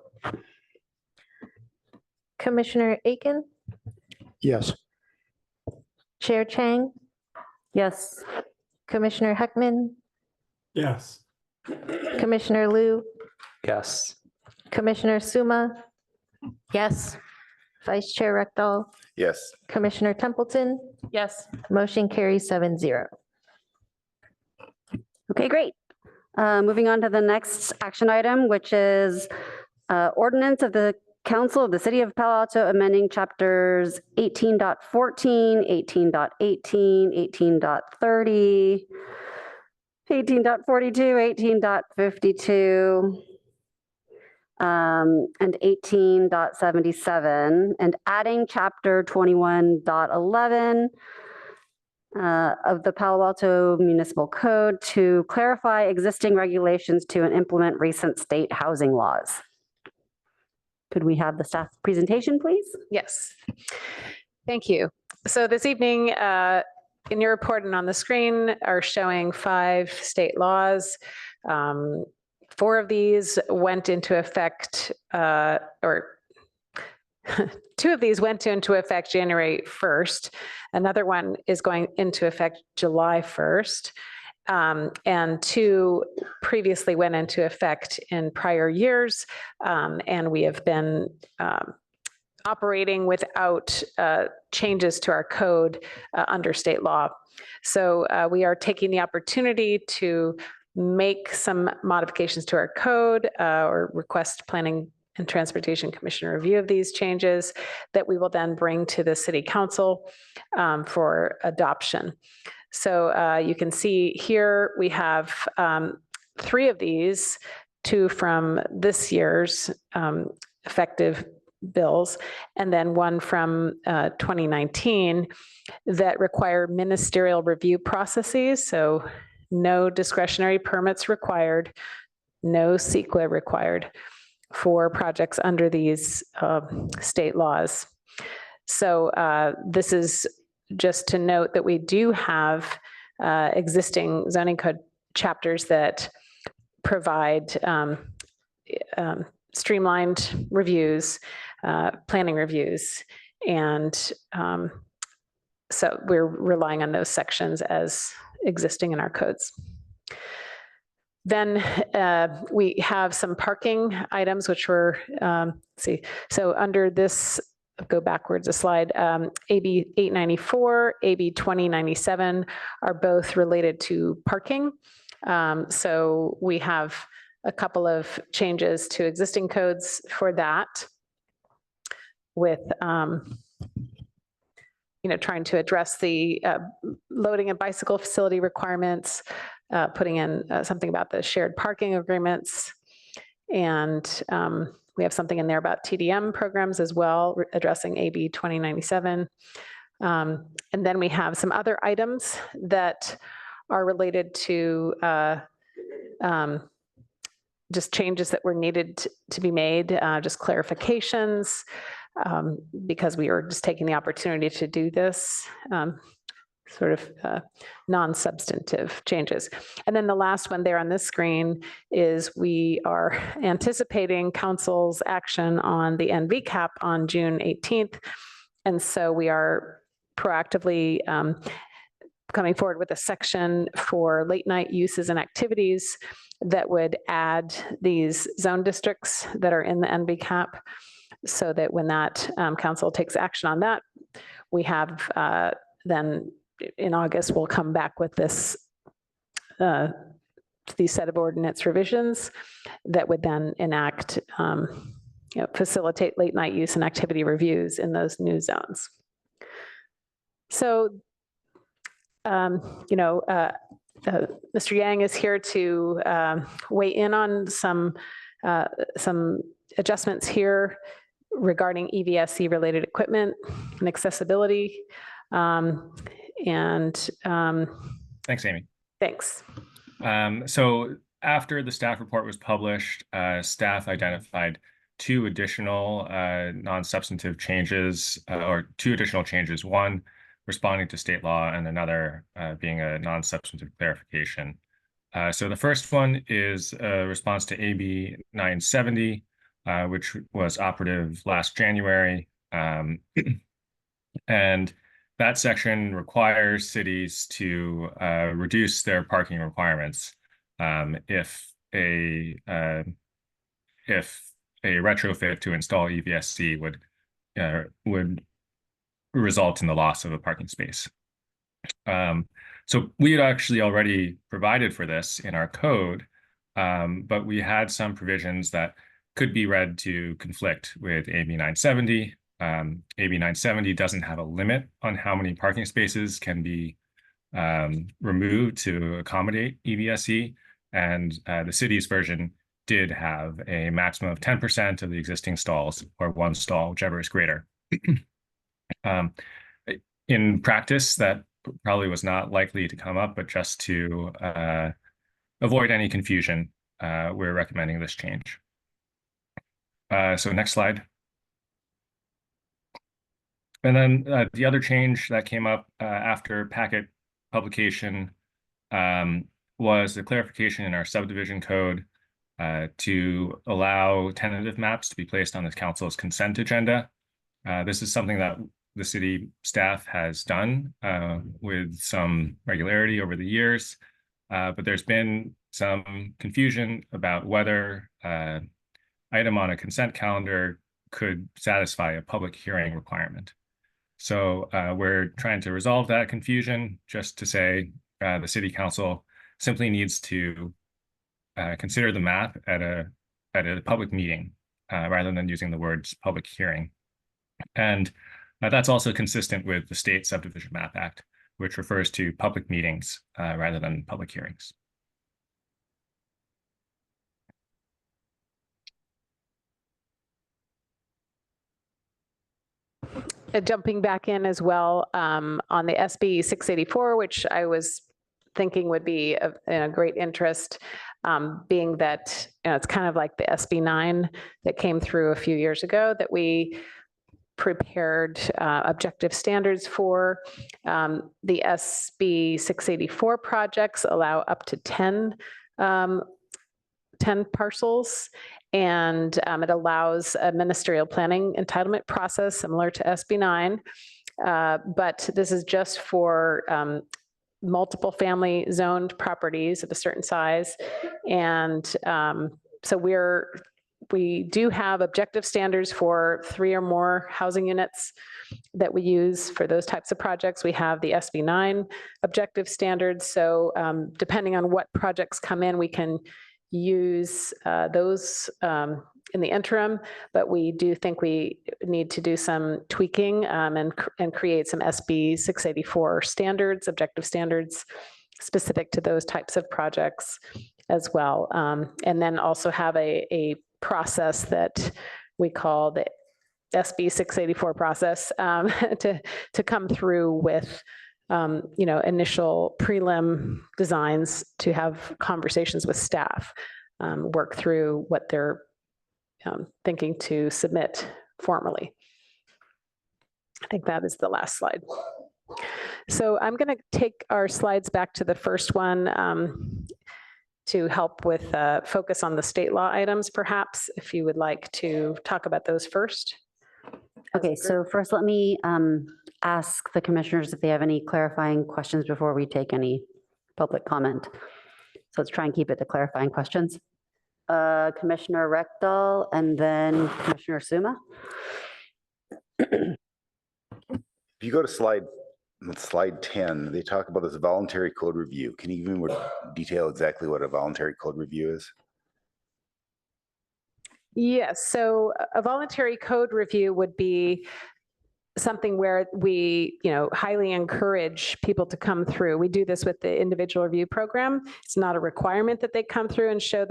Commissioner Aiken,
Yes.
Chair Chang,
Yes.
Commissioner Heckman,
Yes.
Commissioner Liu,
Yes.
Commissioner Suma,
Yes.
Vice Chair Rekdal,
Yes.
Commissioner Templeton,
Yes.
motion carries 7-0.
Okay, great. Moving on to the next action item, which is ordinance of the Council of the City of Palo Alto amending chapters 18.14, 18.18, 18.30, 18.42, 18.52, and 18.77, and adding chapter 21.11 of the Palo Alto Municipal Code to clarify existing regulations to and implement recent state housing laws. Could we have the staff presentation, please?
Yes. Thank you. So this evening, in your report and on the screen are showing 5 state laws. 4 of these went into effect, or 2 of these went into effect January 1st. Another one is going into effect July 1st. And 2 previously went into effect in prior years. And we have been operating without changes to our code under state law. So we are taking the opportunity to make some modifications to our code or request Planning and Transportation Commission review of these changes that we will then bring to the City Council for adoption. So you can see here we have 3 of these, 2 from this year's effective bills, and then 1 from 2019 that require ministerial review processes. So no discretionary permits required, no CEQA required for projects under these state laws. So this is just to note that we do have existing zoning code chapters that provide streamlined reviews, planning reviews, and so we're relying on those sections as existing in our codes. Then we have some parking items, which were, see, so under this, go backwards a slide, AB 894, AB 2097 are both related to parking. So we have a couple of changes to existing codes for that with, trying to address the loading and bicycle facility requirements, putting in something about the shared parking agreements. And we have something in there about TDM programs as well, addressing AB 2097. And then we have some other items that are related to just changes that were needed to be made, just clarifications, because we were just taking the opportunity to do this, sort of non-substantive changes. And then the last one there on this screen is we are anticipating council's action on the NVCAP on June 18th. And so we are proactively coming forward with a section for late night uses and activities that would add these zone districts that are in the NVCAP, so that when that council takes action on that, we have then in August, we'll come back with this, these set of ordinance revisions that would then enact, facilitate late night use and activity reviews in those new zones. So, Mr. Yang is here to weigh in on some adjustments here regarding EVSE related equipment and accessibility.
Thanks, Amy.
Thanks.
So after the staff report was published, staff identified 2 additional non-substantive changes, or 2 additional changes, one responding to state law and another being a non-substantive clarification. So the first one is a response to AB 970, which was operative last January. And that section requires cities to reduce their parking requirements if a retrofit to install EVSC would result in the loss of a parking space. So we had actually already provided for this in our code, but we had some provisions that could be read to conflict with AB 970. AB 970 doesn't have a limit on how many parking spaces can be removed to accommodate EVSE, and the city's version did have a maximum of 10% of the existing stalls, or one stall, whichever is greater. In practice, that probably was not likely to come up, but just to avoid any confusion, we're recommending this change. So next slide. And then the other change that came up after packet publication was the clarification in our subdivision code to allow tentative maps to be placed on the council's consent agenda. This is something that the city staff has done with some regularity over the years, but there's been some confusion about whether item on a consent calendar could satisfy a public hearing requirement. So we're trying to resolve that confusion, just to say the city council simply needs to consider the map at a public meeting rather than using the words public hearing. And that's also consistent with the State Subdivision Map Act, which refers to public meetings rather than public hearings.
Jumping back in as well on the SB 684, which I was thinking would be of great interest, being that it's kind of like the SB 9 that came through a few years ago that we prepared objective standards for. The SB 684 projects allow up to 10 parcels, and it allows a ministerial planning entitlement process similar to SB 9. But this is just for multiple family zoned properties of a certain size. And so we do have objective standards for 3 or more housing units that we use for those types of projects. We have the SB 9 objective standards. So depending on what projects come in, we can use those in the interim, but we do think we need to do some tweaking and create some SB 684 standards, objective standards specific to those types of projects as well. And then also have a process that we call the SB 684 process to come through with initial prelim designs, to have conversations with staff, work through what they're thinking to submit formally. I think that is the last slide. So I'm going to take our slides back to the first one to help with focus on the state law items, perhaps, if you would like to talk about those first.
Okay, so first let me ask the commissioners if they have any clarifying questions before we take any public comment. So let's try and keep it to clarifying questions. Commissioner Rectal and then Commissioner Suma.
If you go to slide 10, they talk about this voluntary code review. Can you give me more detail exactly what a voluntary code review is?
Yes, so a voluntary code review would be something where we, highly encourage people to come through. We do this with the individual review program. It's not a requirement that they come through and show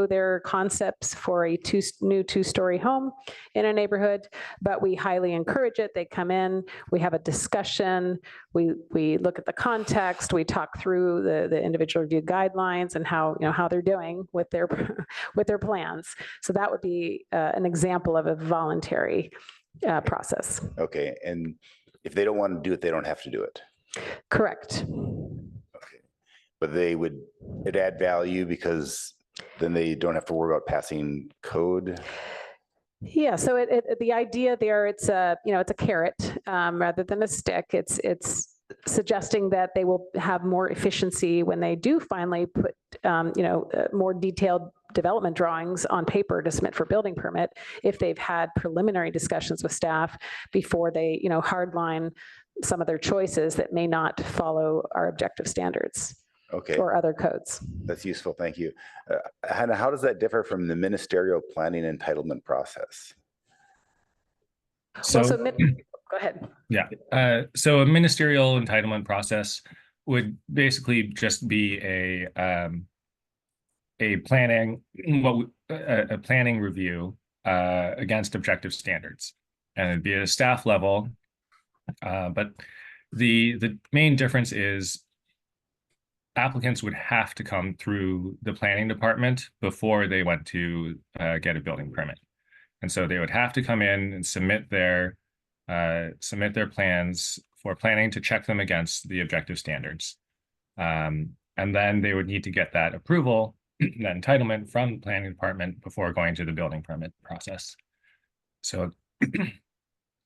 their concepts for a new two-story home in a neighborhood, but we highly encourage it. They come in, we have a discussion, we look at the context, we talk through the individual review guidelines and how they're doing with their plans. So that would be an example of a voluntary process.
Okay, and if they don't want to do it, they don't have to do it.
Correct.
Okay, but it'd add value because then they don't have to worry about passing code.
Yeah, so the idea there, it's it's a carrot rather than a stick. It's suggesting that they will have more efficiency when they do finally put, more detailed development drawings on paper to submit for building permit, if they've had preliminary discussions with staff before they, hardline some of their choices that may not follow our objective standards.
Okay.
Or other codes.
That's useful. Thank you. Hannah, how does that differ from the ministerial planning entitlement process?
So,
go ahead.
Yeah. So a ministerial entitlement process would basically just be a planning review against objective standards, and it'd be at a staff level. But the main difference is applicants would have to come through the planning department before they went to get a building permit. And so they would have to come in and submit their plans for planning to check them against the objective standards. And then they would need to get that approval, that entitlement from the planning department before going to the building permit process. So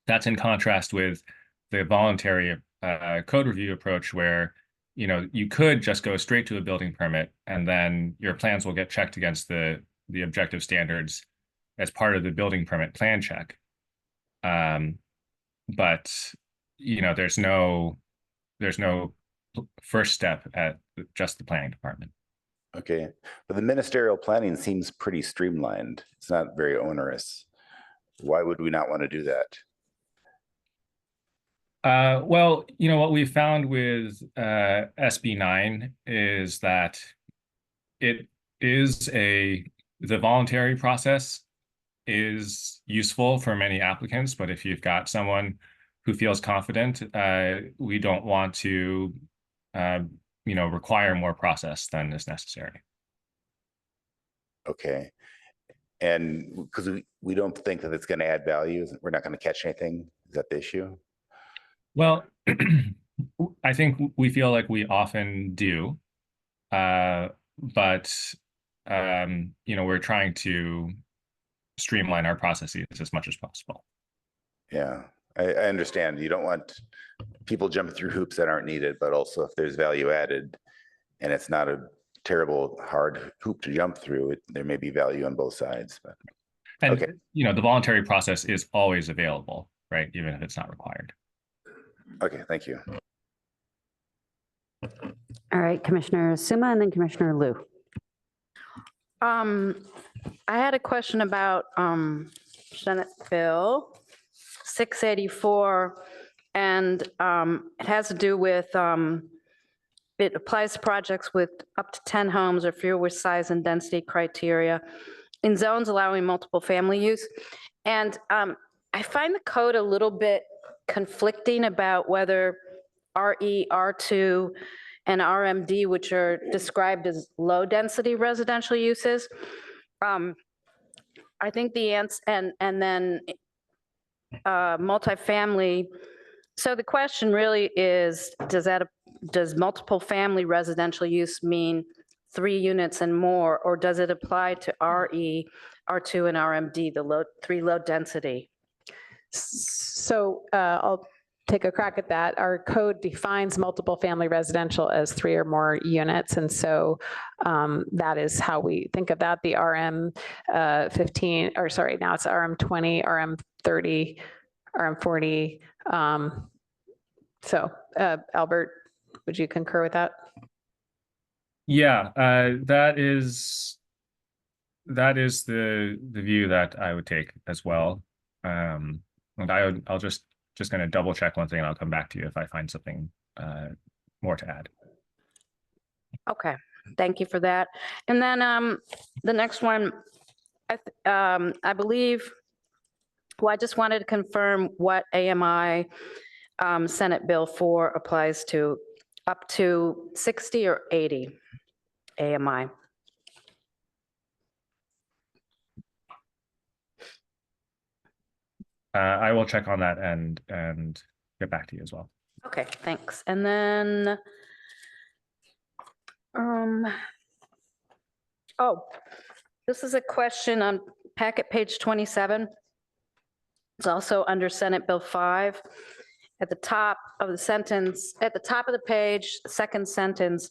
that's in contrast with the voluntary code review approach, where you could just go straight to a building permit and then your plans will get checked against the objective standards as part of the building permit plan check. But there's no first step at just the planning department.
Okay, but the ministerial planning seems pretty streamlined. It's not very onerous. Why would we not want to do that?
Well, what we found with SB 9 is that the voluntary process is useful for many applicants, but if you've got someone who feels confident, we don't want to, require more process than is necessary.
Okay, and because we don't think that it's going to add value, we're not going to catch anything. Is that the issue?
Well, I think we feel like we often do, but we're trying to streamline our processes as much as possible.
Yeah, I understand. You don't want people jumping through hoops that aren't needed, but also if there's value added and it's not a terrible hard hoop to jump through, there may be value on both sides. But
and
okay,
the voluntary process is always available, right? Even if it's not required.
Okay, thank you.
All right, Commissioner Suma and then Commissioner Liu.
I had a question about Senate Bill 684, and it has to do with it applies to projects with up to 10 homes or fewer with size and density criteria in zones allowing multiple family use. And I find the code a little bit conflicting about whether RE, R2, and RMD, which are described as low density residential uses. I think the answer, and then multifamily. So the question really is, does multiple family residential use mean 3 units and more, or does it apply to RE, R2, and RMD, the 3 low density?
So I'll take a crack at that. Our code defines multiple family residential as 3 or more units. And so that is how we think of that. The RM 15, or sorry, now it's RM 20, RM 30, RM 40. So Albert, would you concur with that?
Yeah, that is the view that I would take as well. And I'll just going to double check one thing and I'll come back to you if I find something more to add.
Okay, thank you for that. And then the next one, I believe, well, I just wanted to confirm what AMI Senate Bill 4 applies to, up to 60 or 80 AMI.
I will check on that and get back to you as well.
Okay, thanks. And then, oh, this is a question on packet page 27. It's also under Senate Bill 5. At the top of the sentence, at the top of the page, second sentence,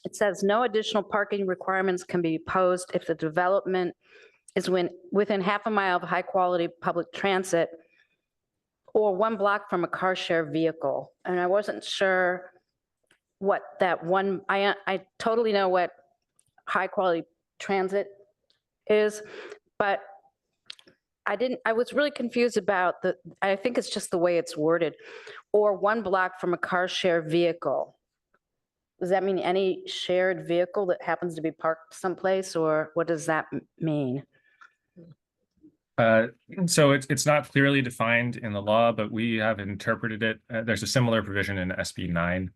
it says no additional parking requirements can be posed if the development is within half a mile of high-quality public transit or 1 block from a car share vehicle. And I wasn't sure what that one, I totally know what high-quality transit is, but I was really confused about I think it's just the way it's worded, or 1 block from a car share vehicle. Does that mean any shared vehicle that happens to be parked someplace, or what does that mean?
So it's not clearly defined in the law, but we have interpreted it. There's a similar provision in SB 9.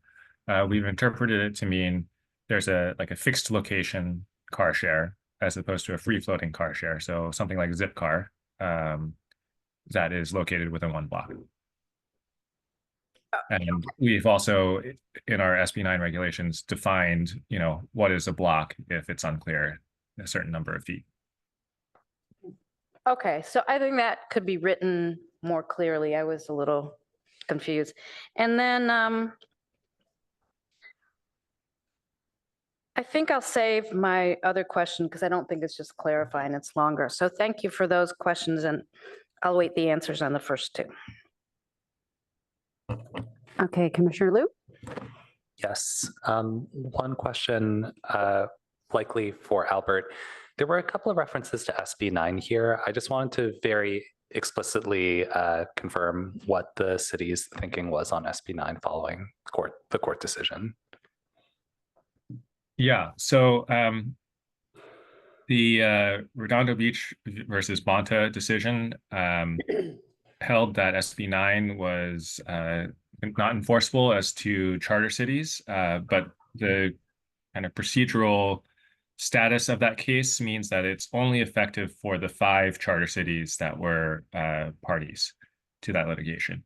We've interpreted it to mean there's a fixed location car share as opposed to a free floating car share. So something like Zipcar that is located within 1 block. And we've also, in our SB 9 regulations, defined, what is a block if it's unclear, a certain number of feet.
Okay, so I think that could be written more clearly. I was a little confused. And then I think I'll save my other question because I don't think it's just clarifying, it's longer. So thank you for those questions, and I'll await the answers on the first 2.
Okay, Commissioner Liu?
Yes. One question, likely for Albert. There were a couple of references to SB 9 here. I just wanted to very explicitly confirm what the city's thinking was on SB 9 following the court decision.
Yeah, so the Redondo Beach versus Bonta decision held that SB 9 was not enforceable as to charter cities, but the kind of procedural status of that case means that it's only effective for the 5 charter cities that were parties to that litigation.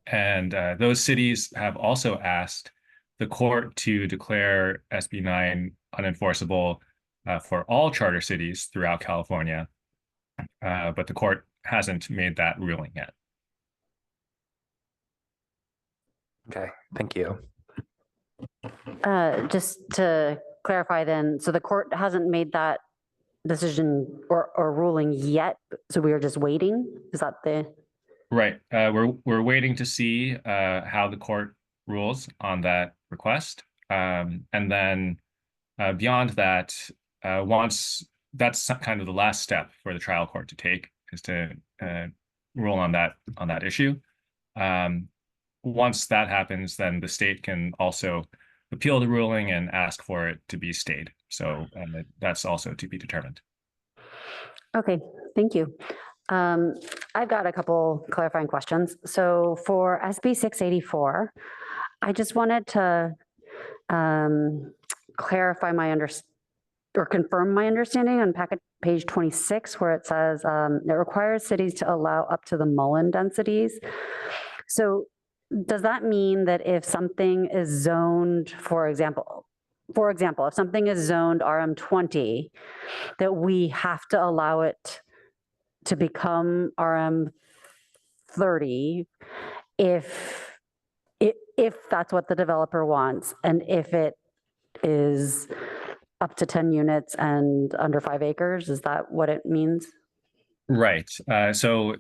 And those cities have also asked the court to declare SB 9 unenforceable for all charter cities throughout California, but the court hasn't made that ruling yet.
Okay, thank you.
Just to clarify then, so the court hasn't made that decision or ruling yet, so we are just waiting? Is that the?
Right, we're waiting to see how the court rules on that request. And then beyond that, once that's kind of the last step for the trial court to take, is to rule on that issue. Once that happens, then the state can also appeal the ruling and ask for it to be stayed. So that's also to be determined.
Okay, thank you. I've got a couple clarifying questions. So for SB 684, I just wanted to clarify or confirm my understanding on packet page 26, where it says it requires cities to allow up to the Mullen densities. So does that mean that if something is zoned, for example, if something is zoned RM20, that we have to allow it to become RM30 if that's what the developer wants, and if it is up to 10 units and under 5 acres? Is that what it means?
Right. So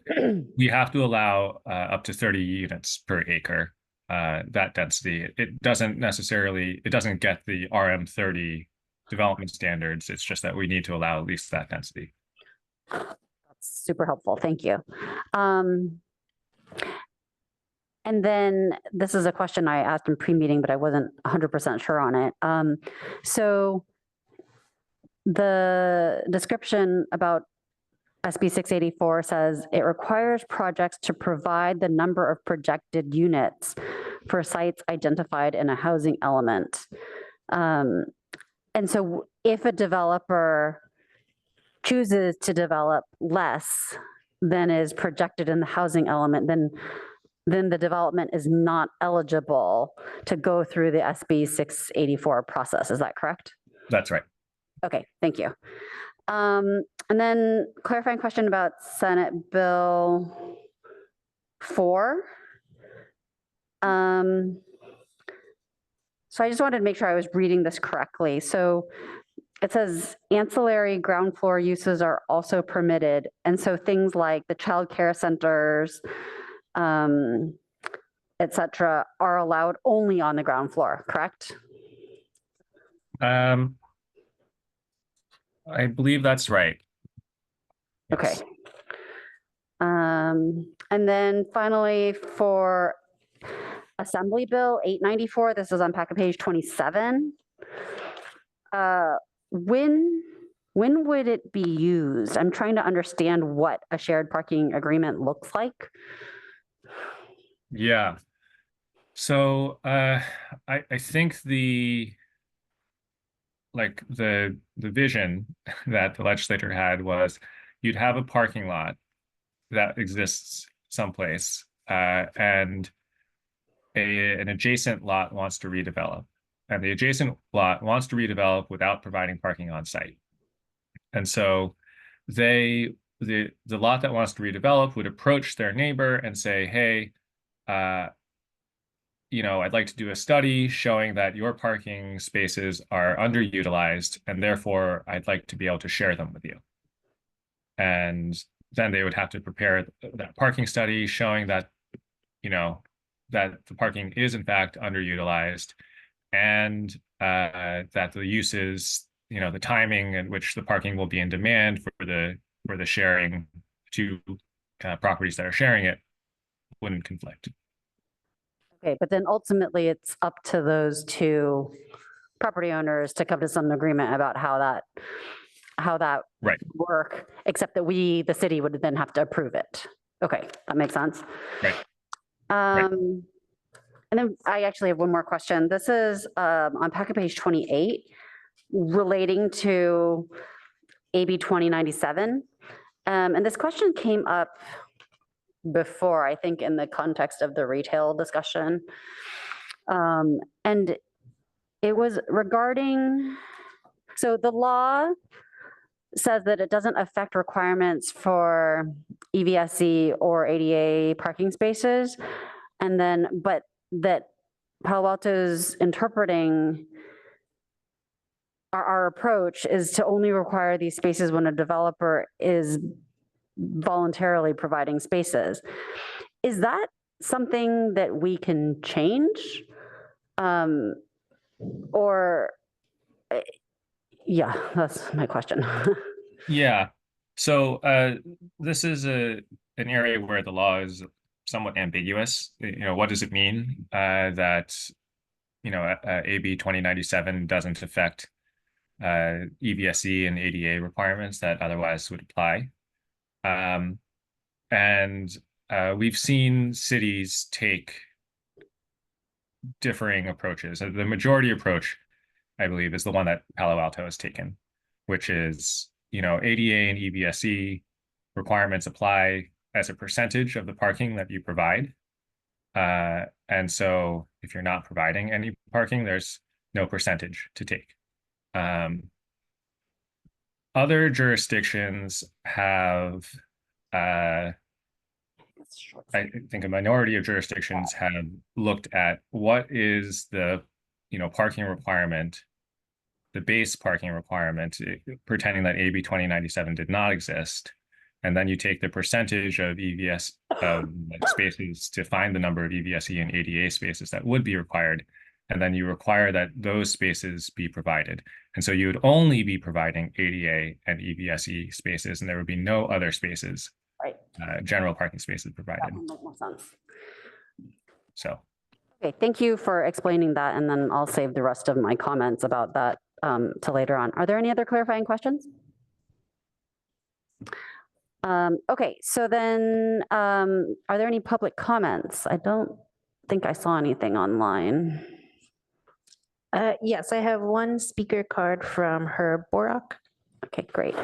we have to allow up to 30 units per acre, that density. It doesn't get the RM30 development standards. It's just that we need to allow at least that density.
That's super helpful. Thank you. And then this is a question I asked in pre-meeting, but I wasn't 100% sure on it. So the description about SB 684 says it requires projects to provide the number of projected units for sites identified in a housing element. And so if a developer chooses to develop less than is projected in the housing element, then the development is not eligible to go through the SB 684 process. Is that correct?
That's right.
Okay, thank you. And then clarifying question about Senate Bill 4. So I just wanted to make sure I was reading this correctly. So it says ancillary ground floor uses are also permitted. And so things like the child care centers, et cetera, are allowed only on the ground floor, correct?
I believe that's right.
Okay. And then finally for Assembly Bill 894, this is on packet page 27. When would it be used? I'm trying to understand what a shared parking agreement looks like.
Yeah. So I think the vision that the legislature had was you'd have a parking lot that exists someplace, and an adjacent lot wants to redevelop, and the adjacent lot wants to redevelop without providing parking on site. And so the lot that wants to redevelop would approach their neighbor and say, hey, I'd like to do a study showing that your parking spaces are underutilized, and therefore I'd like to be able to share them with you. And then they would have to prepare that parking study showing that, that the parking is in fact underutilized, and that the uses, the timing at which the parking will be in demand for the sharing to properties that are sharing it wouldn't conflict.
Okay, but then ultimately it's up to those two property owners to come to some agreement about how that
right
work, except that we, the city, would then have to approve it. Okay, that makes sense.
Right.
And then I actually have one more question. This is on packet page 28 relating to AB 2097. And this question came up before, I think, in the context of the retail discussion. And it was regarding, so the law says that it doesn't affect requirements for EVSE or ADA parking spaces. And then, but that Palo Alto's interpreting our approach is to only require these spaces when a developer is voluntarily providing spaces. Is that something that we can change? Or, yeah, that's my question.
Yeah. So this is an area where the law is somewhat ambiguous. What does it mean that AB 2097 doesn't affect EVSE and ADA requirements that otherwise would apply? And we've seen cities take differing approaches. The majority approach, I believe, is the one that Palo Alto has taken, which is, ADA and EVSE requirements apply as a percentage of the parking that you provide. And so if you're not providing any parking, there's no percentage to take. Other jurisdictions have, I think a minority of jurisdictions have looked at what is the, parking requirement, the base parking requirement, pretending that AB 2097 did not exist. And then you take the percentage of EVS spaces to find the number of EVSE and ADA spaces that would be required. And then you require that those spaces be provided. And so you would only be providing ADA and EVSE spaces, and there would be no other spaces,
right?
General parking spaces provided.
That would make more sense.
So.
Okay, thank you for explaining that. And then I'll save the rest of my comments about that to later on. Are there any other clarifying questions? Okay, so then are there any public comments? I don't think I saw anything online.
Yes, I have one speaker card from Herb Borak.
Okay, great.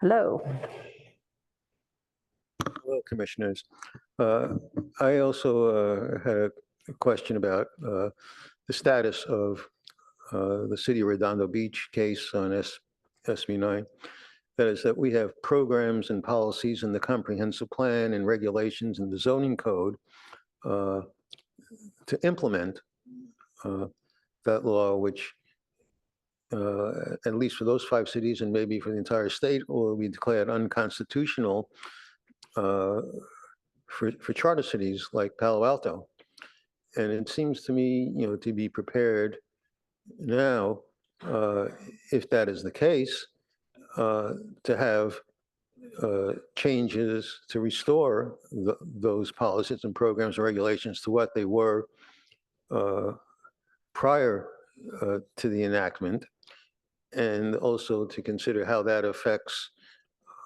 Hello.
Hello, commissioners. I also had a question about the status of the City of Redondo Beach case on SB 9. That is that we have programs and policies in the comprehensive plan and regulations in the zoning code to implement that law, which at least for those 5 cities and maybe for the entire state, will be declared unconstitutional for charter cities like Palo Alto. And it seems to me, to be prepared now, if that is the case, to have changes to restore those policies and programs and regulations to what they were prior to the enactment, and also to consider how that affects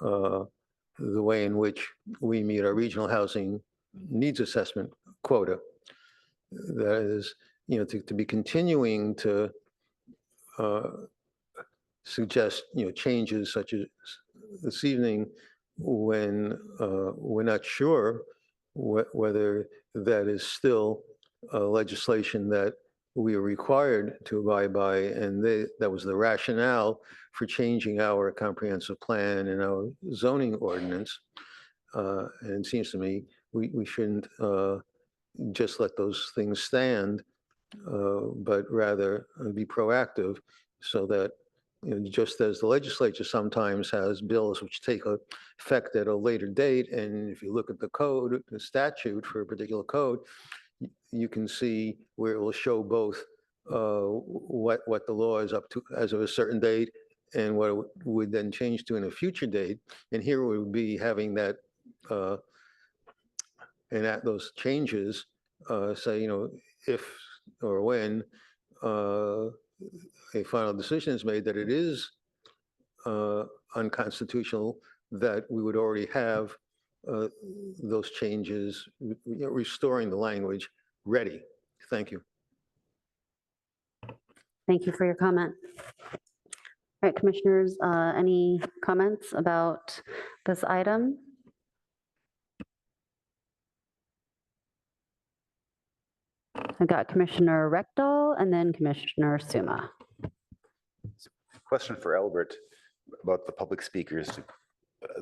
the way in which we meet our regional housing needs assessment quota. That is, to be continuing to suggest, changes such as this evening when we're not sure whether that is still legislation that we are required to abide by, and that was the rationale for changing our comprehensive plan and our zoning ordinance. And it seems to me we shouldn't just let those things stand, but rather be proactive so that, just as the legislature sometimes has bills which take effect at a later date, and if you look at the code, the statute for a particular code, you can see where it will show both what the law is up to as of a certain date and what it would then change to in a future date. And here we would be having that and at those changes say, if or when a final decision is made that it is unconstitutional, that we would already have those changes, restoring the language ready. Thank you.
Thank you for your comment. All right, commissioners, any comments about this item? I got Commissioner Rectal and then Commissioner Suma.
Question for Albert about the public speakers.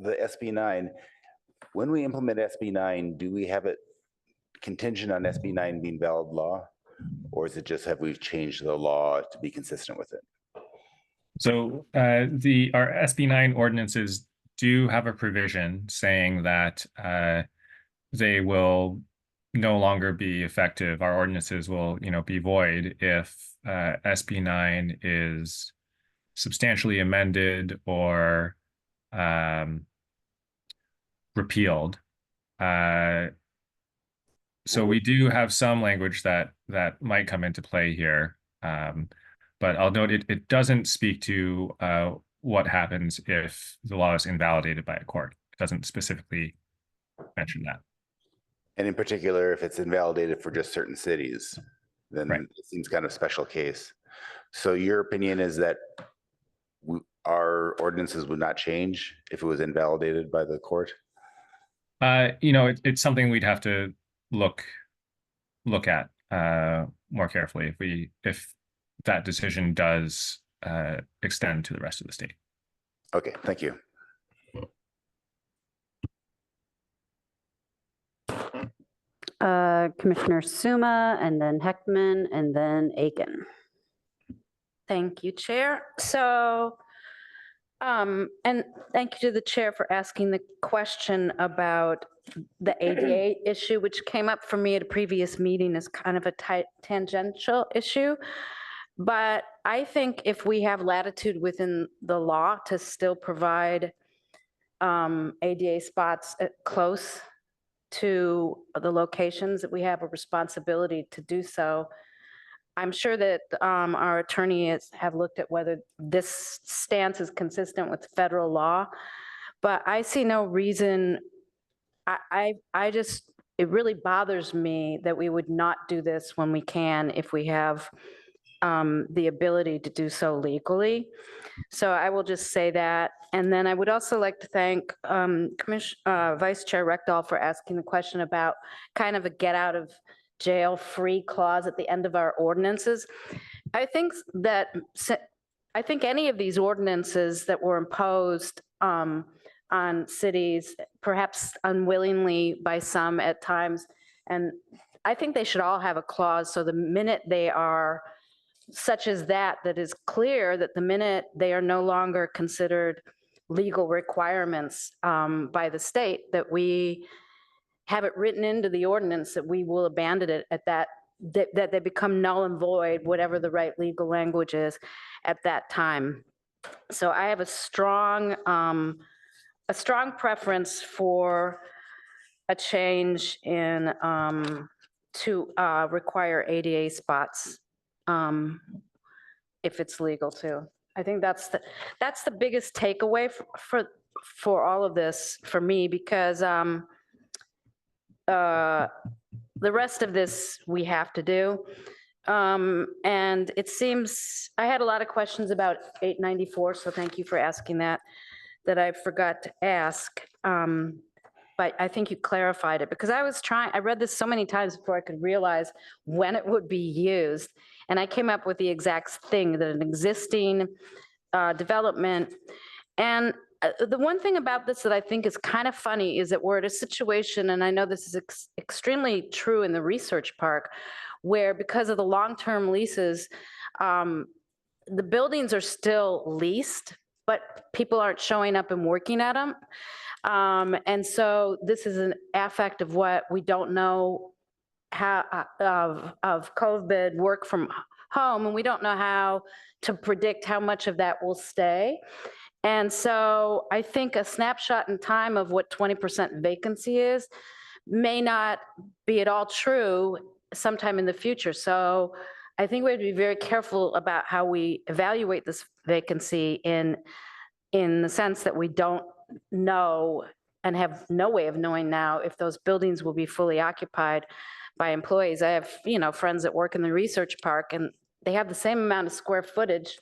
The SB 9, when we implement SB 9, do we have it contingent on SB 9 being valid law? Or is it just have we changed the law to be consistent with it?
So our SB 9 ordinances do have a provision saying that they will no longer be effective. Our ordinances will, be void if SB 9 is substantially amended or repealed. So we do have some language that might come into play here. But I'll note it doesn't speak to what happens if the law is invalidated by a court. It doesn't specifically mention that.
And in particular, if it's invalidated for just certain cities, then it seems kind of special case. So your opinion is that our ordinances would not change if it was invalidated by the court?
It's something we'd have to look at more carefully if that decision does extend to the rest of the state.
Okay, thank you.
Commissioner Suma and then Heckman and then Aiken.
Thank you, Chair. So, and thank you to the chair for asking the question about the ADA issue, which came up for me at a previous meeting as kind of a tangential issue. But I think if we have latitude within the law to still provide ADA spots close to the locations, that we have a responsibility to do so. I'm sure that our attorneys have looked at whether this stance is consistent with federal law, but I see no reason. It really bothers me that we would not do this when we can, if we have the ability to do so legally. So I will just say that. And then I would also like to thank Vice Chair Rectal for asking the question about kind of a get out of jail free clause at the end of our ordinances. I think any of these ordinances that were imposed on cities, perhaps unwillingly by some at times. And I think they should all have a clause, so the minute they are such as that is clear that the minute they are no longer considered legal requirements by the state, that we have it written into the ordinance that we will abandon it at that they become null and void, whatever the right legal language is at that time. So I have a strong preference for a change in to require ADA spots if it's legal too. I think that's the biggest takeaway for all of this for me, because the rest of this we have to do. And it seems, I had a lot of questions about 894, so thank you for asking that I forgot to ask. But I think you clarified it, because I read this so many times before I could realize when it would be used. And I came up with the exact thing, that an existing development. And the one thing about this that I think is kind of funny is that we're at a situation, and I know this is extremely true in the research park, where because of the long-term leases, the buildings are still leased, but people aren't showing up and working at them. And so this is an affect of what we don't know how of COVID, work from home, and we don't know how to predict how much of that will stay. And so I think a snapshot in time of what 20% vacancy is may not be at all true sometime in the future. So I think we have to be very careful about how we evaluate this vacancy in the sense that we don't know and have no way of knowing now if those buildings will be fully occupied by employees. I have, friends that work in the research park, and they have the same amount of square footage,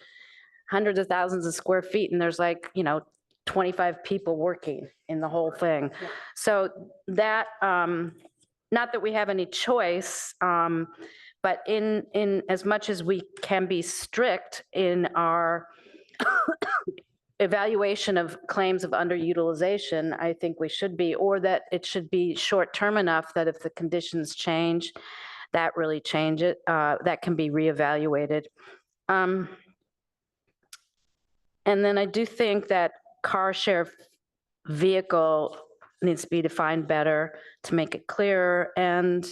hundreds of thousands of square feet, and there's 25 people working in the whole thing. Yeah. So that, not that we have any choice, but in as much as we can be strict in our evaluation of claims of underutilization, I think we should be, or that it should be short-term enough that if the conditions change, that really change it, that can be reevaluated. And then I do think that car share vehicle needs to be defined better to make it clearer. And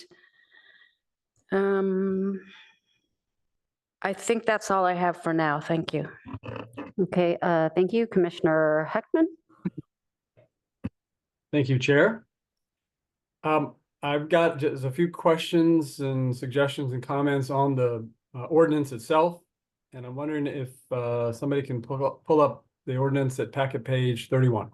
I think that's all I have for now. Thank you.
Okay, thank you, Commissioner Heckman.
Thank you, Chair. I've got just a few questions and suggestions and comments on the ordinance itself. And I'm wondering if somebody can pull up the ordinance at packet page 31.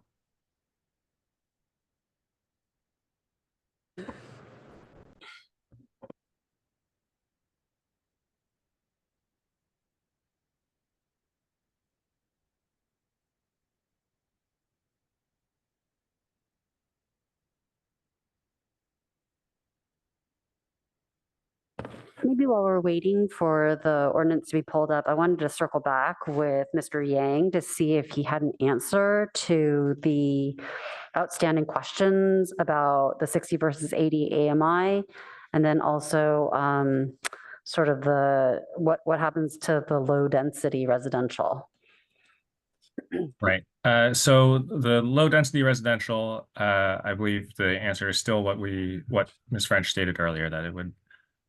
Maybe while we're waiting for the ordinance to be pulled up, I wanted to circle back with Mr. Yang to see if he had an answer to the outstanding questions about the 60 versus 80 AMI, and then also sort of what happens to the low density residential.
Right. So the low density residential, I believe the answer is still what Ms. French stated earlier, that it would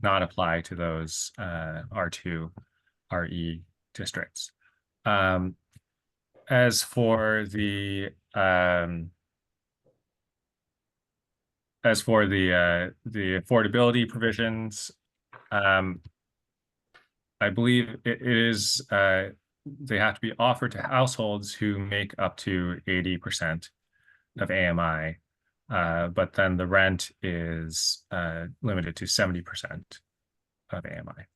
not apply to those R2, RE districts. As for the affordability provisions, I believe it is they have to be offered to households who make up to 80% of AMI. But then the rent is limited to 70% of AMI.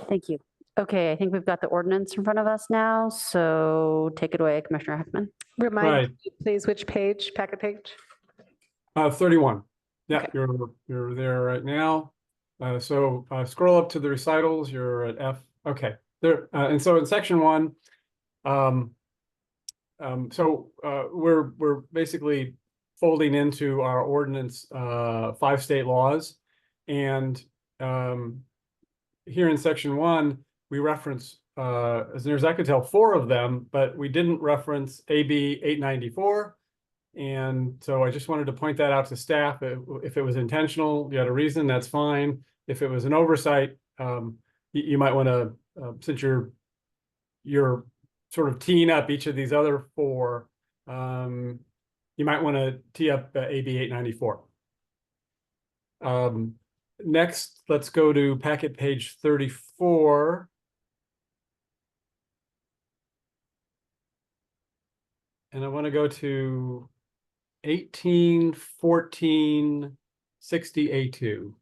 Thank you. Okay, I think we've got the ordinance in front of us now, so take it away, Commissioner Heckman.
Remind me, please, which page, packet page?
31. Yeah,
Okay.
You're there right now. So scroll up to the recitals, you're at F. Okay, there. And so in section 1, We're basically folding into our ordinance 5 state laws. And here in section 1, we reference, as near as I could tell, 4 of them, but we didn't reference AB 894. And so I just wanted to point that out to staff. If it was intentional, you had a reason, that's fine. If it was an oversight, you might want to, since you're sort of teeing up each of these other 4, you might want to tee up AB 894. Next, let's go to packet page 34. And I want to go to 1814 60A2.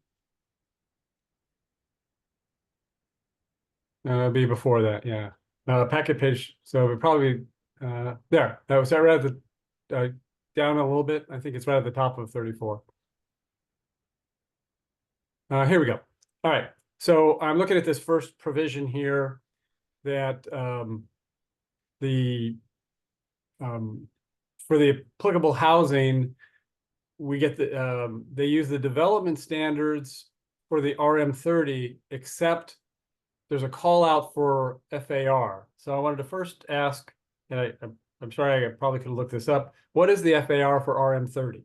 Be before that, yeah. Packet page, so it probably there. That was right at the down a little bit. I think it's right at the top of 34. Here we go. All right. So I'm looking at this first provision here that for the applicable housing, we get the they use the development standards for the RM30, except there's a call out for FAR. So I wanted to first ask, and I'm sorry, I probably could have looked this up. What is the FAR for RM30?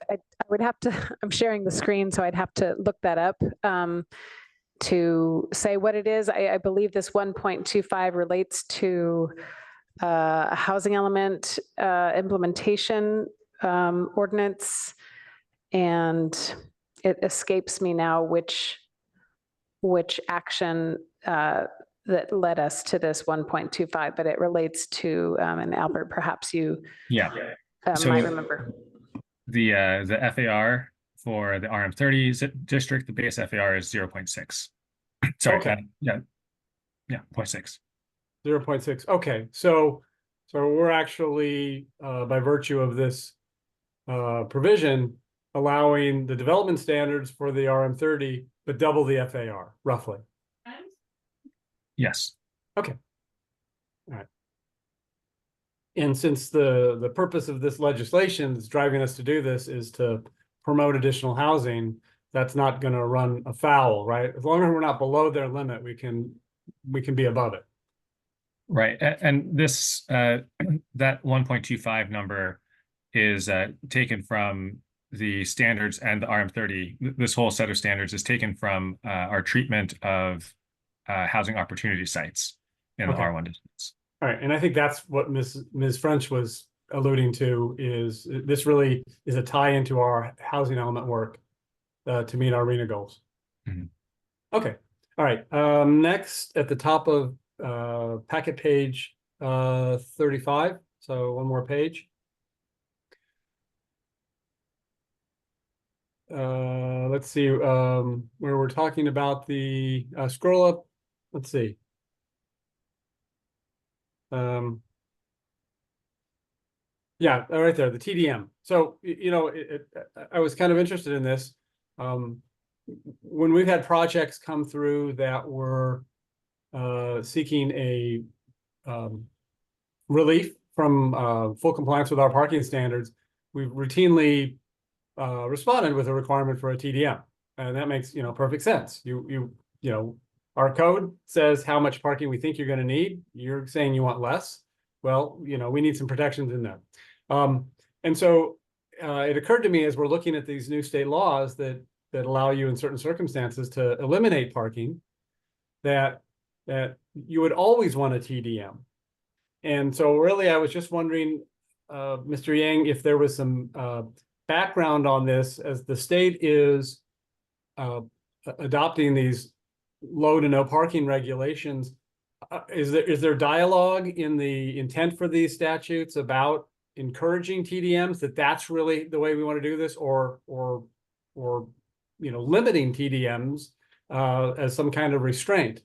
I would have to, I'm sharing the screen, so I'd have to look that up to say what it is. I believe this 1.25 relates to a housing element implementation ordinance, and it escapes me now which action that led us to this 1.25, but it relates to, and Albert, perhaps you might remember.
The FAR for the RM30 district, the base FAR is 0.6. Sorry,
Okay.
0.6.
0.6. Okay, so we're actually by virtue of this provision allowing the development standards for the RM30, but double the FAR roughly.
Yes.
Okay. All right. And since the purpose of this legislation that's driving us to do this is to promote additional housing, that's not going to run afoul, right? As long as we're not below their limit, we can be above it.
Right. And this that 1.25 number is taken from the standards and the RM30. This whole set of standards is taken from our treatment of housing opportunity sites in the R1 districts.
All right, and I think that's what Ms. French was alluding to, is this really is a tie into our housing element work to meet our RENA goals.
Mm-hmm.
Okay, all right. Next, at the top of packet page 35, so one more page. Let's see, where we're talking about the scroll up. Let's see. Yeah, right there, the TDM. So, you know, I was kind of interested in this. When we've had projects come through that were seeking a relief from full compliance with our parking standards, we've routinely responded with a requirement for a TDM. And that makes, you know, perfect sense. You know, our code says how much parking we think you're going to need. You're saying you want less. Well, you know, we need some protections in there. And so it occurred to me as we're looking at these new state laws that allow you in certain circumstances to eliminate parking, that you would always want a TDM. And so really, I was just wondering, Mr. Yang, if there was some background on this, as the state is adopting these low to no parking regulations. Is there dialogue in the intent for these statutes about encouraging TDMs, that's really the way we want to do this, or you know, limiting TDMs as some kind of restraint?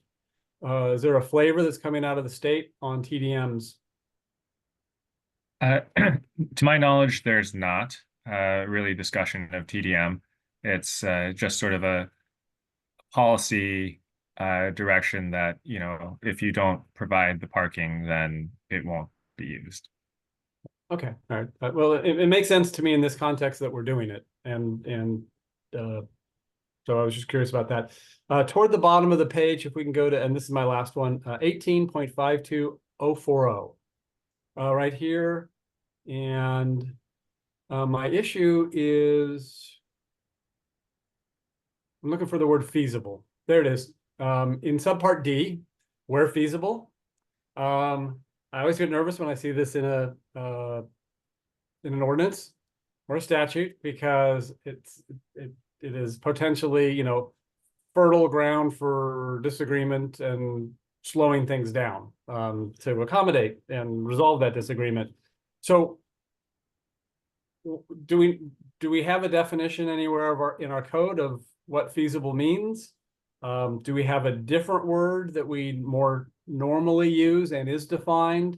Is there a flavor that's coming out of the state on TDMs?
To my knowledge, there's not really discussion of TDM. It's just sort of a policy direction that, if you don't provide the parking, then it won't be used.
Okay, all right. Well, it makes sense to me in this context that we're doing it. And so I was just curious about that. Toward the bottom of the page, if we can go to, and this is my last one, 18.52040. Right here. And my issue is, I'm looking for the word feasible. There it is. In subpart D, where feasible. I always get nervous when I see this in an ordinance or a statute, because it is potentially, fertile ground for disagreement and slowing things down to accommodate and resolve that disagreement. So do we have a definition anywhere in our code of what feasible means? Do we have a different word that we more normally use and is defined?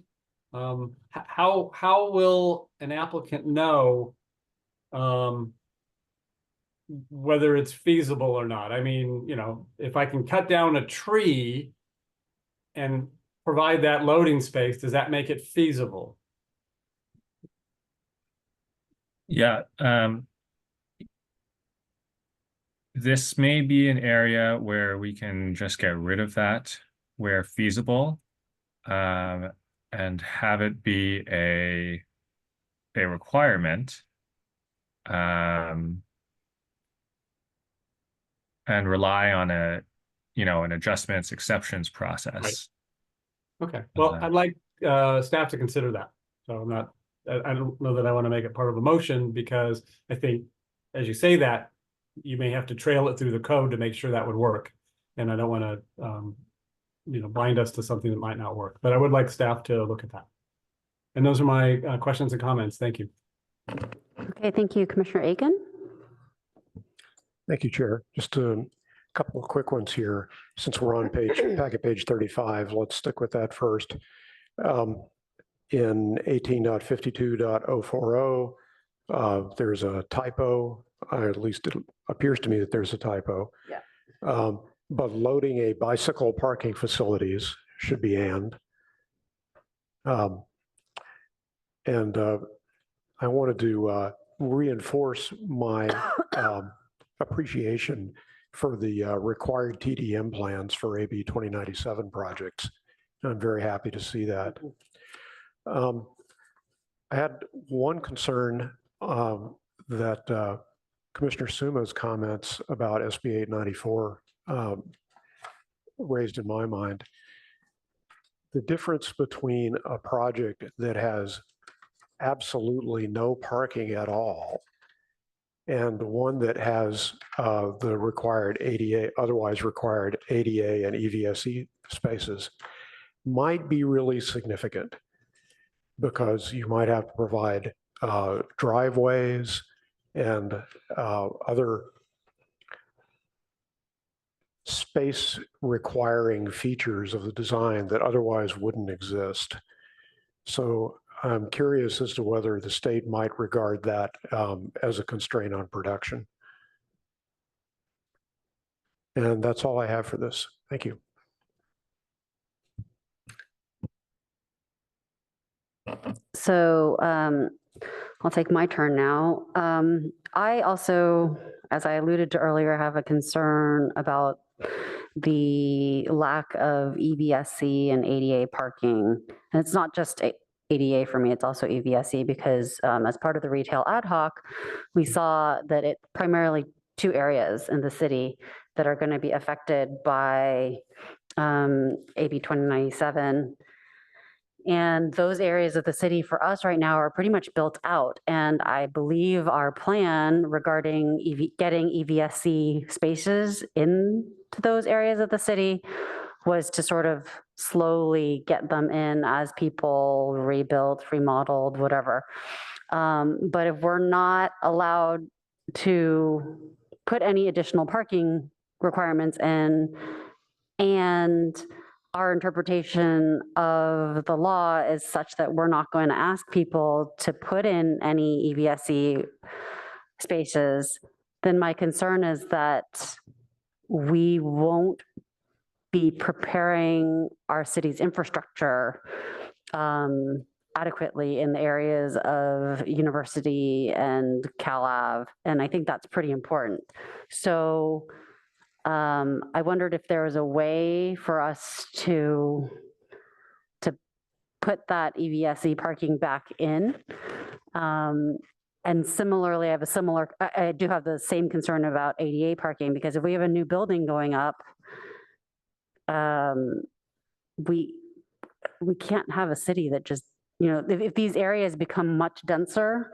How will an applicant know whether it's feasible or not? I mean, if I can cut down a tree and provide that loading space, does that make it feasible?
Yeah. This may be an area where we can just get rid of that where feasible, and have it be a requirement, and rely on an adjustments exceptions process.
Right. Okay. Well, I'd like staff to consider that. So I don't know that I want to make it part of a motion, because I think as you say that, you may have to trail it through the code to make sure that would work. And I don't want to, bind us to something that might not work, but I would like staff to look at that. And those are my questions and comments. Thank you.
Okay, thank you, Commissioner Aiken.
Thank you, Chair. Just a couple of quick ones here. Since we're on packet page 35, let's stick with that first. In 18.52.040, there's a typo. At least it appears to me that there's a typo.
Yeah.
But loading a bicycle parking facilities should be and. I wanted to reinforce my appreciation for the required TDM plans for AB 2097 projects. I'm very happy to see that. I had one concern that Commissioner Suma's comments about SB 894 raised in my mind. The difference between a project that has absolutely no parking at all and one that has the required ADA, otherwise required ADA and EVSE spaces might be really significant, because you might have to provide driveways and other space requiring features of the design that otherwise wouldn't exist. So I'm curious as to whether the state might regard that as a constraint on production. And that's all I have for this. Thank you.
So I'll take my turn now. I also, as I alluded to earlier, have a concern about the lack of EVSC and ADA parking. And it's not just ADA for me, it's also EVSC, because as part of the retail ad hoc, we saw that it primarily 2 areas in the city that are going to be affected by AB 2097. And those areas of the city for us right now are pretty much built out. And I believe our plan regarding getting EVSC spaces into those areas of the city was to sort of slowly get them in as people rebuilt, remodeled, whatever. But if we're not allowed to put any additional parking requirements in, and our interpretation of the law is such that we're not going to ask people to put in any EVSE spaces, then my concern is that we won't be preparing our city's infrastructure adequately in the areas of University and Cal Ave. And I think that's pretty important. So I wondered if there was a way for us to put that EVSE parking back in. And similarly, I do have the same concern about ADA parking, because if we have a new building going up, we can't have a city that just, if these areas become much denser,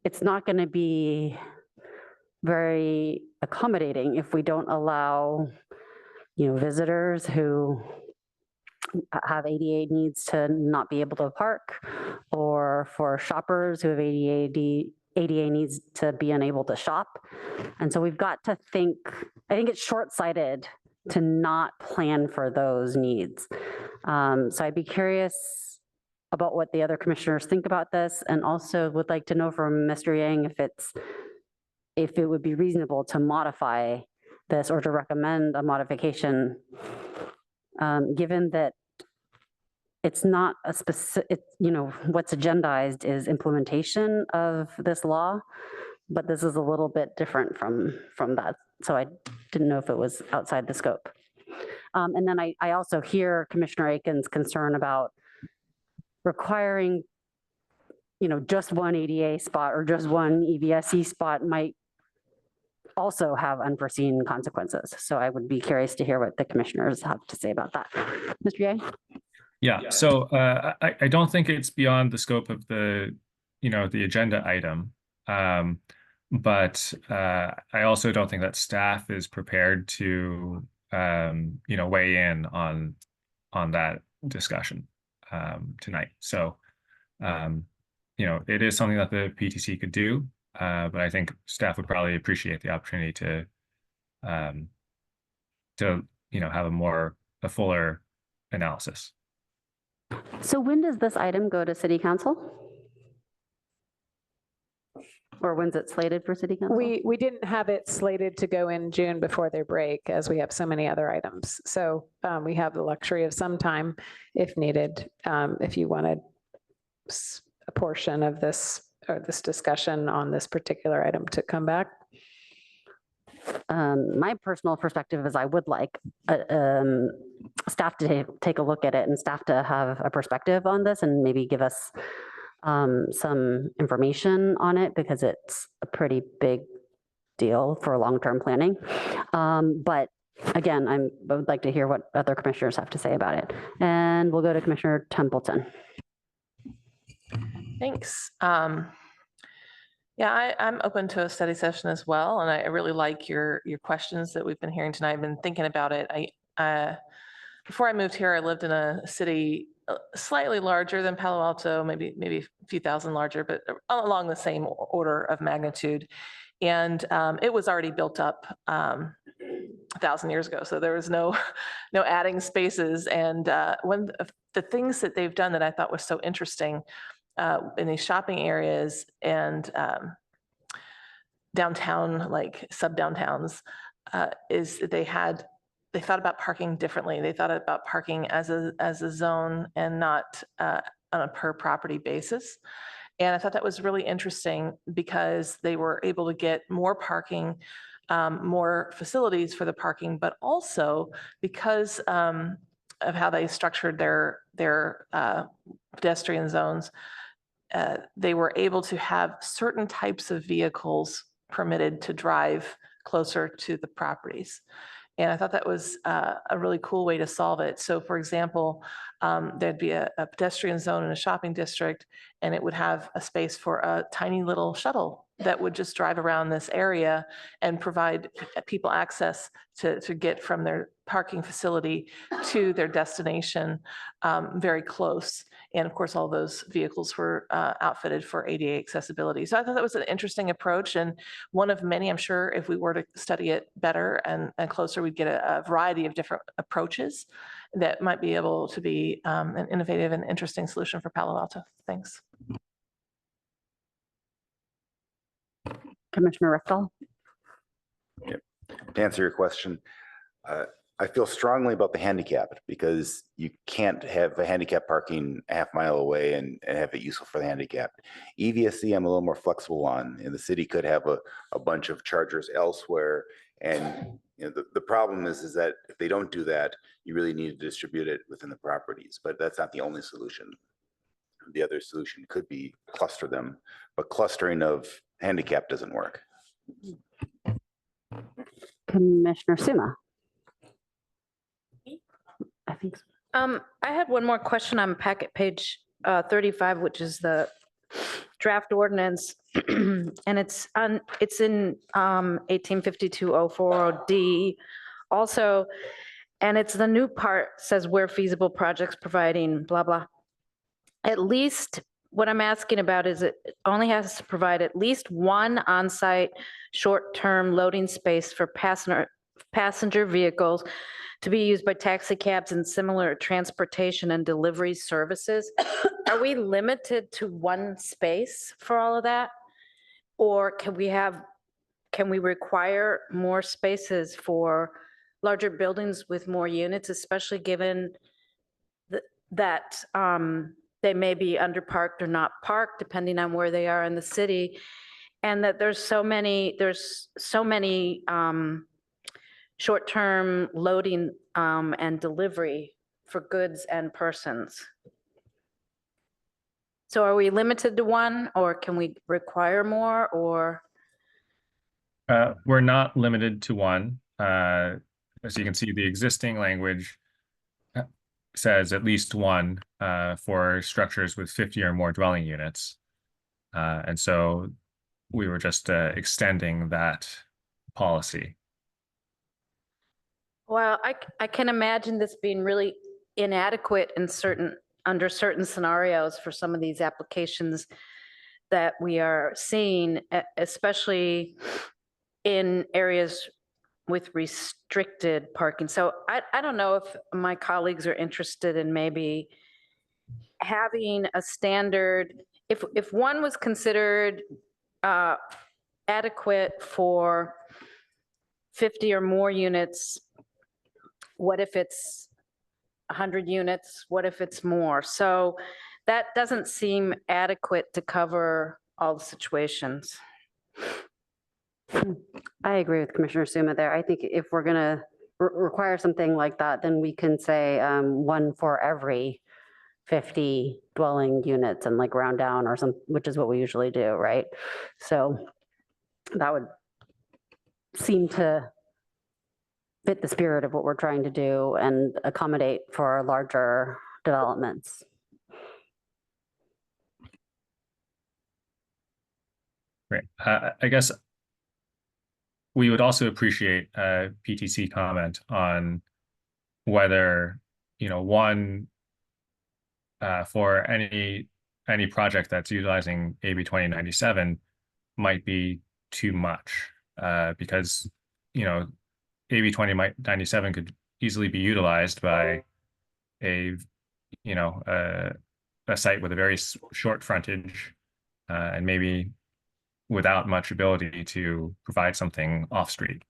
it's not going to be very accommodating if we don't allow, visitors who have ADA needs to not be able to park, or for shoppers who have ADA needs to be unable to shop. And so we've got to think, I think it's short-sighted to not plan for those needs. So I'd be curious about what the other commissioners think about this, and also would like to know from Mr. Yang if it would be reasonable to modify this or to recommend a modification, given that it's not a specific, what's agendized is implementation of this law, but this is a little bit different from that. So I didn't know if it was outside the scope. And then I also hear Commissioner Aiken's concern about requiring, just one ADA spot or just one EVSE spot might also have unforeseen consequences. So I would be curious to hear what the commissioners have to say about that. Mr. Yang?
Yeah, so I don't think it's beyond the scope of the agenda item. But I also don't think that staff is prepared to weigh in on that discussion tonight. So it is something that the PTC could do, but I think staff would probably appreciate the opportunity to have a fuller analysis.
So when does this item go to City Council? Or when's it slated for City Council?
We didn't have it slated to go in June before their break, as we have so many other items. So we have the luxury of some time if needed, if you wanted a portion of this or this discussion on this particular item to come back.
My personal perspective is I would like staff to take a look at it and staff to have a perspective on this and maybe give us some information on it, because it's a pretty big deal for long-term planning. But again, I would like to hear what other commissioners have to say about it. And we'll go to Commissioner Templeton.
Thanks. Yeah, I'm open to a study session as well, and I really like your questions that we've been hearing tonight. I've been thinking about it. Before I moved here, I lived in a city slightly larger than Palo Alto, maybe a few thousand larger, but along the same order of magnitude. And it was already built up 1,000 years ago, so there was no adding spaces. And one of the things that they've done that I thought was so interesting in these shopping areas and downtown, like sub-downtowns, is that they thought about parking differently. They thought about parking as a zone and not on a per property basis. And I thought that was really interesting because they were able to get more parking, more facilities for the parking, but also because of how they structured their pedestrian zones, they were able to have certain types of vehicles permitted to drive closer to the properties. And I thought that was a really cool way to solve it. So for example, there'd be a pedestrian zone in a shopping district, and it would have a space for a tiny little shuttle that would just drive around this area and provide people access to get from their parking facility to their destination very close. And of course, all those vehicles were outfitted for ADA accessibility. So I thought that was an interesting approach, and one of many. I'm sure if we were to study it better and closer, we'd get a variety of different approaches that might be able to be an innovative and interesting solution for Palo Alto. Thanks.
Commissioner Rexall.
Yep. To answer your question, I feel strongly about the handicapped because you can't have a handicap parking a half mile away and have it useful for the handicapped. EVSC, I'm a little more flexible on, and the city could have a bunch of chargers elsewhere. And the problem is that if they don't do that, you really need to distribute it within the properties, but that's not the only solution. The other solution could be cluster them, but clustering of handicap doesn't work.
Commissioner Suma. I think so.
I had one more question on packet page 35, which is the draft ordinance. And it's in 1852-040D also. And it's the new part says where feasible projects providing blah, blah. At least what I'm asking about is it only has to provide at least one on-site short-term loading space for passenger vehicles to be used by taxi cabs and similar transportation and delivery services. Are we limited to one space for all of that? Or can we require more spaces for larger buildings with more units, especially given that they may be underparked or not parked, depending on where they are in the city, and that there's so many short-term loading and delivery for goods and persons. So are we limited to one, or can we require more, or?
We're not limited to one. As you can see, the existing language says at least one for structures with 50 or more dwelling units. And so we were just extending that policy.
Well, I can imagine this being really inadequate in under certain scenarios for some of these applications that we are seeing, especially in areas with restricted parking. So I don't know if my colleagues are interested in maybe having a standard, if one was considered adequate for 50 or more units, what if it's 100 units? What if it's more? So that doesn't seem adequate to cover all the situations.
I agree with Commissioner Suma there. I think if we're going to require something like that, then we can say one for every 50 dwelling units and like round down or some, which is what we usually do, right? So that would seem to fit the spirit of what we're trying to do and accommodate for larger developments.
Great. I guess we would also appreciate a PTC comment on whether, one, for any project that's utilizing AB 2097 might be too much, because, AB 2097 could easily be utilized by a site with a very short frontage and maybe without much ability to provide something off-street.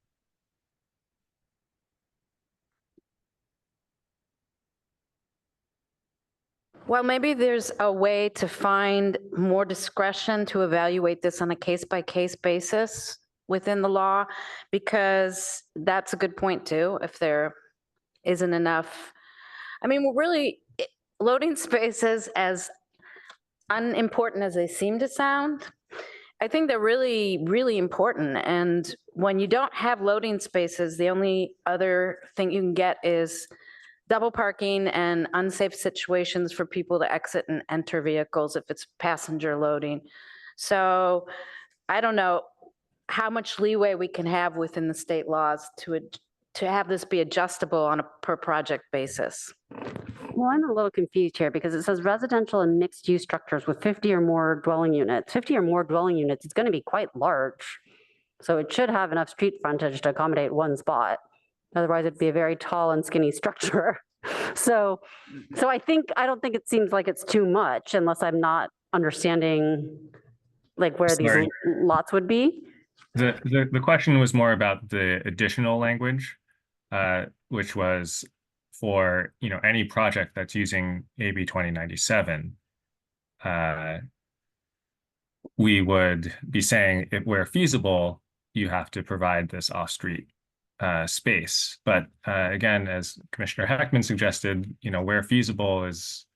Well, maybe there's a way to find more discretion to evaluate this on a case-by-case basis within the law, because that's a good point too, if there isn't enough. I mean, we're really, loading spaces, as unimportant as they seem to sound, I think they're really, really important. And when you don't have loading spaces, the only other thing you can get is double parking and unsafe situations for people to exit and enter vehicles if it's passenger loading. So I don't know how much leeway we can have within the state laws to have this be adjustable on a per project basis.
Well, I'm a little confused here because it says residential and mixed use structures with 50 or more dwelling units. 50 or more dwelling units, it's going to be quite large. So it should have enough street frontage to accommodate one spot. Otherwise it'd be a very tall and skinny structure. So I don't think it seems like it's too much unless I'm not understanding like where these lots would be.
The question was more about the additional language, which was for, any project that's using AB 2097. We would be saying if where feasible, you have to provide this off-street space. But again, as Commissioner Heckman suggested, where feasible is,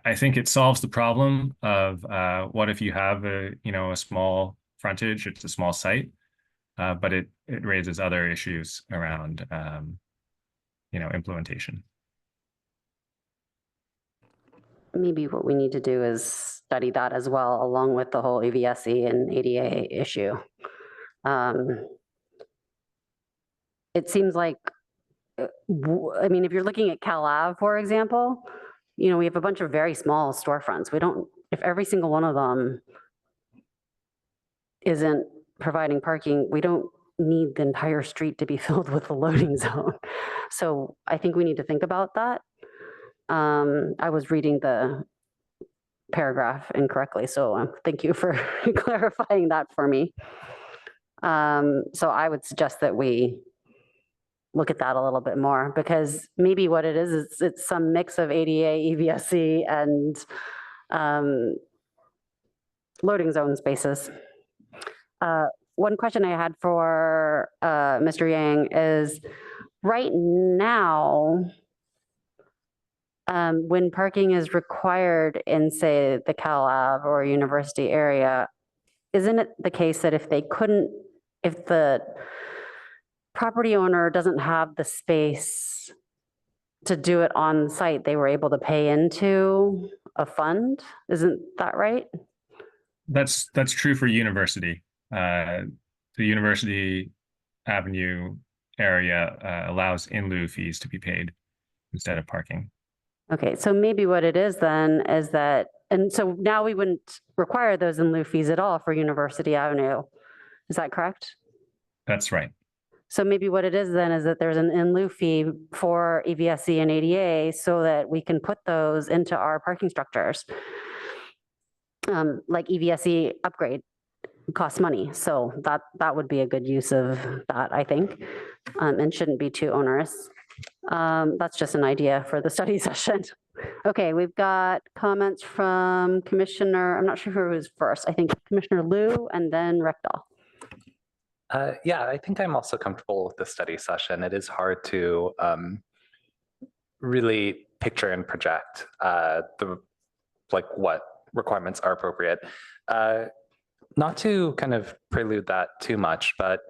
I think it solves the problem of what if you have a small frontage, it's a small site, but it raises other issues around implementation.
Maybe what we need to do is study that as well, along with the whole AVSE and ADA issue. It seems like, I mean, if you're looking at Cal Ave, for example, we have a bunch of very small storefronts. If every single one of them isn't providing parking, we don't need the entire street to be filled with the loading zone. So I think we need to think about that. I was reading the paragraph incorrectly, so thank you for clarifying that for me. So I would suggest that we look at that a little bit more, because maybe what it is it's some mix of ADA, EVSE, and loading zone spaces. One question I had for Mr. Yang is, right now, when parking is required in, say, the Cal Ave or University area, isn't it the case that if the property owner doesn't have the space to do it on site, they were able to pay into a fund? Isn't that right?
That's true for University. The University Avenue area allows in lieu fees to be paid instead of parking.
Okay, so maybe what it is then is that, and so now we wouldn't require those in lieu fees at all for University Avenue. Is that correct?
That's right.
So maybe what it is then is that there's an in lieu fee for EVSE and ADA so that we can put those into our parking structures. Like EVSE upgrade costs money. So that would be a good use of that, I think, and shouldn't be too onerous. That's just an idea for the study session. Okay, we've got comments from Commissioner, I'm not sure who was first. I think Commissioner Liu and then Rectal.
Yeah, I think I'm also comfortable with the study session. It is hard to really picture and project what requirements are appropriate. Not to kind of prelude that too much, but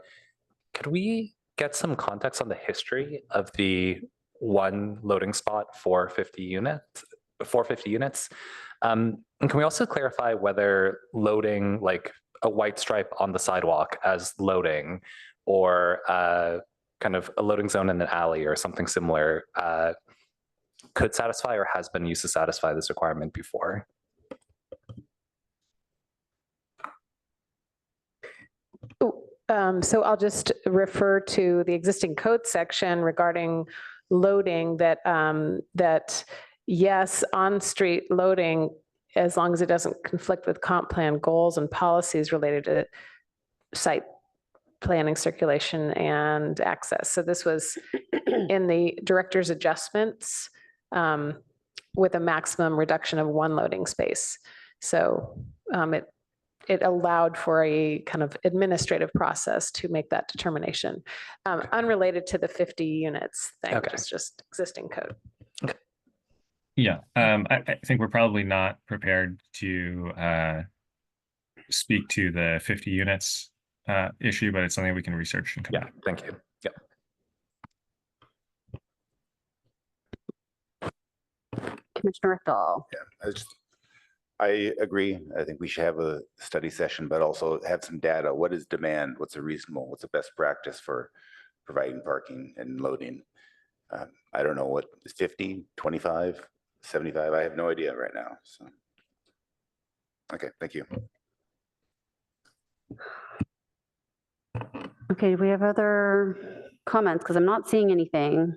could we get some context on the history of the one loading spot for 50 units? And can we also clarify whether loading like a white stripe on the sidewalk as loading, or kind of a loading zone in an alley or something similar could satisfy or has been used to satisfy this requirement before?
So I'll just refer to the existing code section regarding loading that, that yes, on-street loading, as long as it doesn't conflict with comp plan goals and policies related to site planning, circulation, and access. So this was in the director's adjustments with a maximum reduction of one loading space. So it allowed for a kind of administrative process to make that determination, unrelated to the 50 units thing, just existing code.
Okay.
Yeah, I think we're probably not prepared to speak to the 50 units issue, but it's something we can research and come back.
Thank you.
Commissioner Rectal.
Yeah, I agree. I think we should have a study session, but also have some data. What is demand? What's a reasonable? What's the best practice for providing parking and loading? I don't know what is 50, 25, 75. I have no idea right now. So, okay, thank you.
Okay, do we have other comments? Because I'm not seeing anything.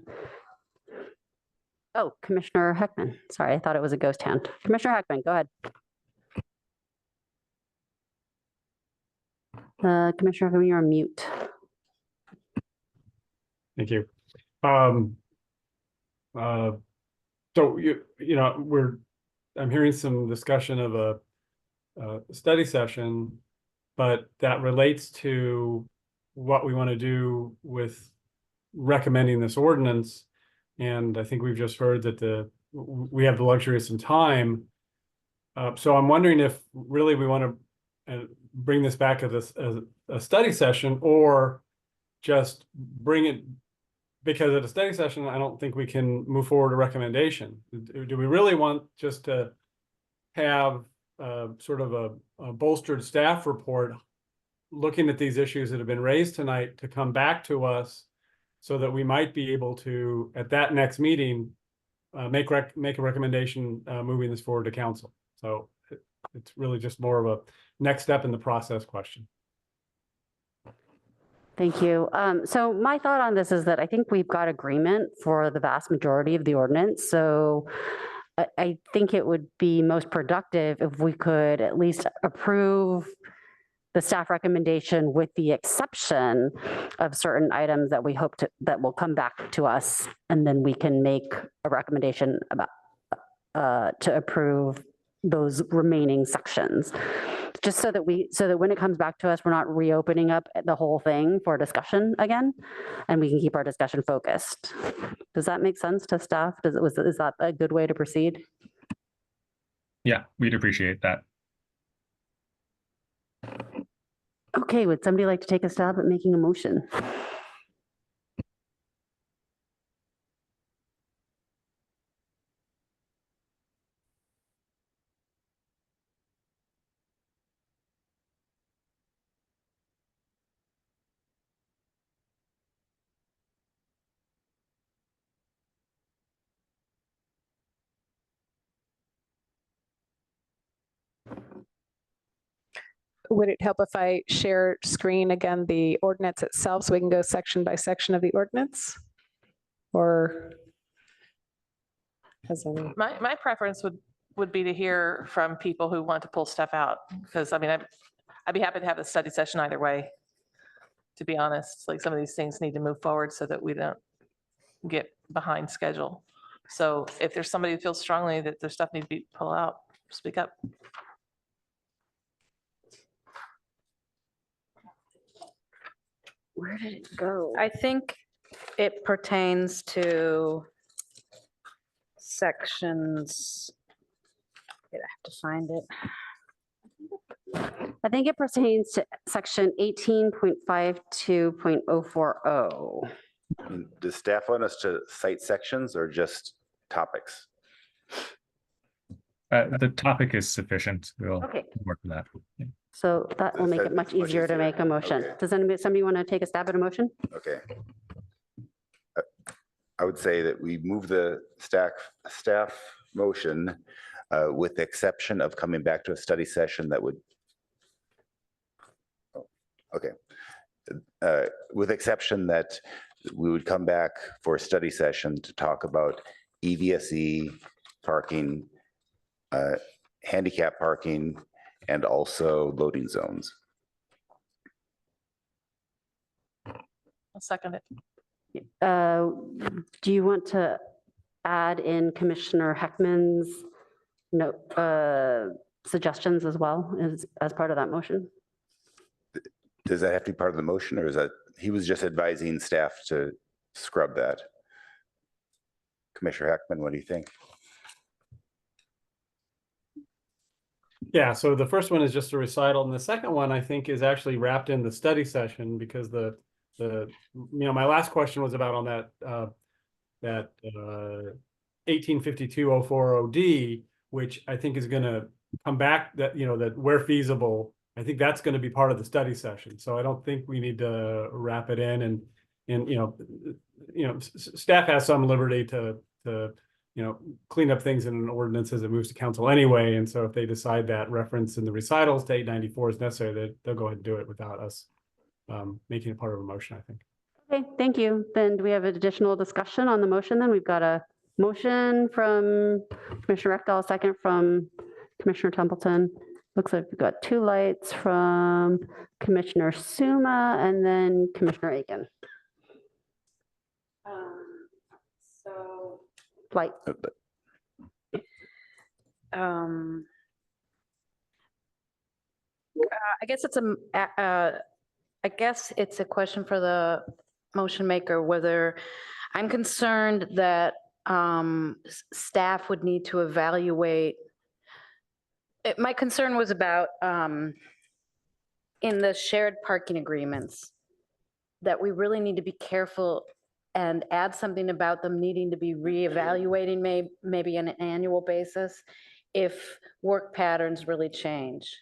Oh, Commissioner Heckman. Sorry, I thought it was a ghost hand. Commissioner Heckman, go ahead. Commissioner, Hume, you're on mute.
Thank you. So I'm hearing some discussion of a study session, but that relates to what we want to do with recommending this ordinance. And I think we've just heard that we have the luxury of some time. So I'm wondering if really we want to bring this back as a study session, or just bring it, because at a study session, I don't think we can move forward a recommendation. Do we really want just to have sort of a bolstered staff report looking at these issues that have been raised tonight to come back to us, so that we might be able to, at that next meeting, make a recommendation moving this forward to council? So it's really just more of a next step in the process question.
Thank you. So my thought on this is that I think we've got agreement for the vast majority of the ordinance. So I think it would be most productive if we could at least approve the staff recommendation with the exception of certain items that we hope that will come back to us, and then we can make a recommendation about to approve those remaining sections, just so that when it comes back to us, we're not reopening up the whole thing for discussion again, and we can keep our discussion focused. Does that make sense to staff? Is that a good way to proceed?
Yeah, we'd appreciate that.
Okay, would somebody like to take a stab at making a motion?
Would it help if I share screen again, the ordinance itself, so we can go section by section of the ordinance? Or has any?
My preference would be to hear from people who want to pull stuff out, because I mean, I'd be happy to have a study session either way. To be honest, like some of these things need to move forward so that we don't get behind schedule. So if there's somebody who feels strongly that their stuff needs to be pulled out, speak up.
Where did it go?
I think it pertains to sections. I have to find it.
I think it pertains to section 18.52.040.
Does staff want us to cite sections or just topics?
The topic is sufficient. We'll
Okay.
work with that. Yeah.
So that will make it much easier to make a motion.
Okay.
Does somebody want to take a stab at a motion?
Okay. I would say that we move the staff motion with the exception of coming back to a study session that would, okay. With exception that we would come back for a study session to talk about EVSE parking, handicap parking, and also loading zones.
I'll second it.
Do you want to add in Commissioner Heckman's suggestions as well as part of that motion?
Does that have to be part of the motion, or is that, he was just advising staff to scrub that? Commissioner Heckman, what do you think?
Yeah, so the first one is just a recital, and the second one I think is actually wrapped in the study session, because my last question was about on that 1852-040D, which I think is going to come back, that that where feasible, I think that's going to be part of the study session. So I don't think we need to wrap it in, and staff has some liberty to clean up things in an ordinance as it moves to council anyway. And so if they decide that reference in the recitals to 894 is necessary, they'll go ahead and do it without us making it part of a motion, I think.
Okay, thank you. Then do we have additional discussion on the motion? Then we've got a motion from Commissioner Rectal, a second from Commissioner Templeton. Looks like we've got 2 lights from Commissioner Suma and then Commissioner Aiken. So light. I guess it's a question for the motion maker, whether I'm concerned that staff would need to evaluate. My concern was about in the shared parking agreements, that we really need to be careful and add something about them needing to be reevaluating maybe on an annual basis if work patterns really change.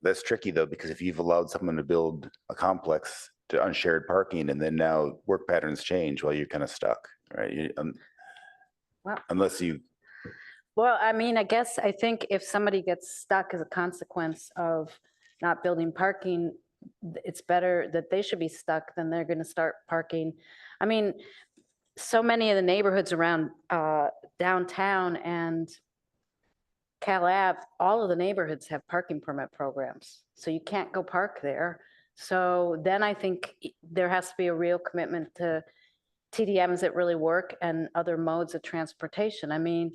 That's tricky though, because if you've allowed someone to build a complex to unshared parking and then now work patterns change, well, you're kind of stuck, right? Unless you.
Well, I mean, I think if somebody gets stuck as a consequence of not building parking, it's better that they should be stuck than they're going to start parking. I mean, so many of the neighborhoods around downtown and Cal Ave, all of the neighborhoods have parking permit programs. So you can't go park there. So then I think there has to be a real commitment to TDMs that really work and other modes of transportation. I mean,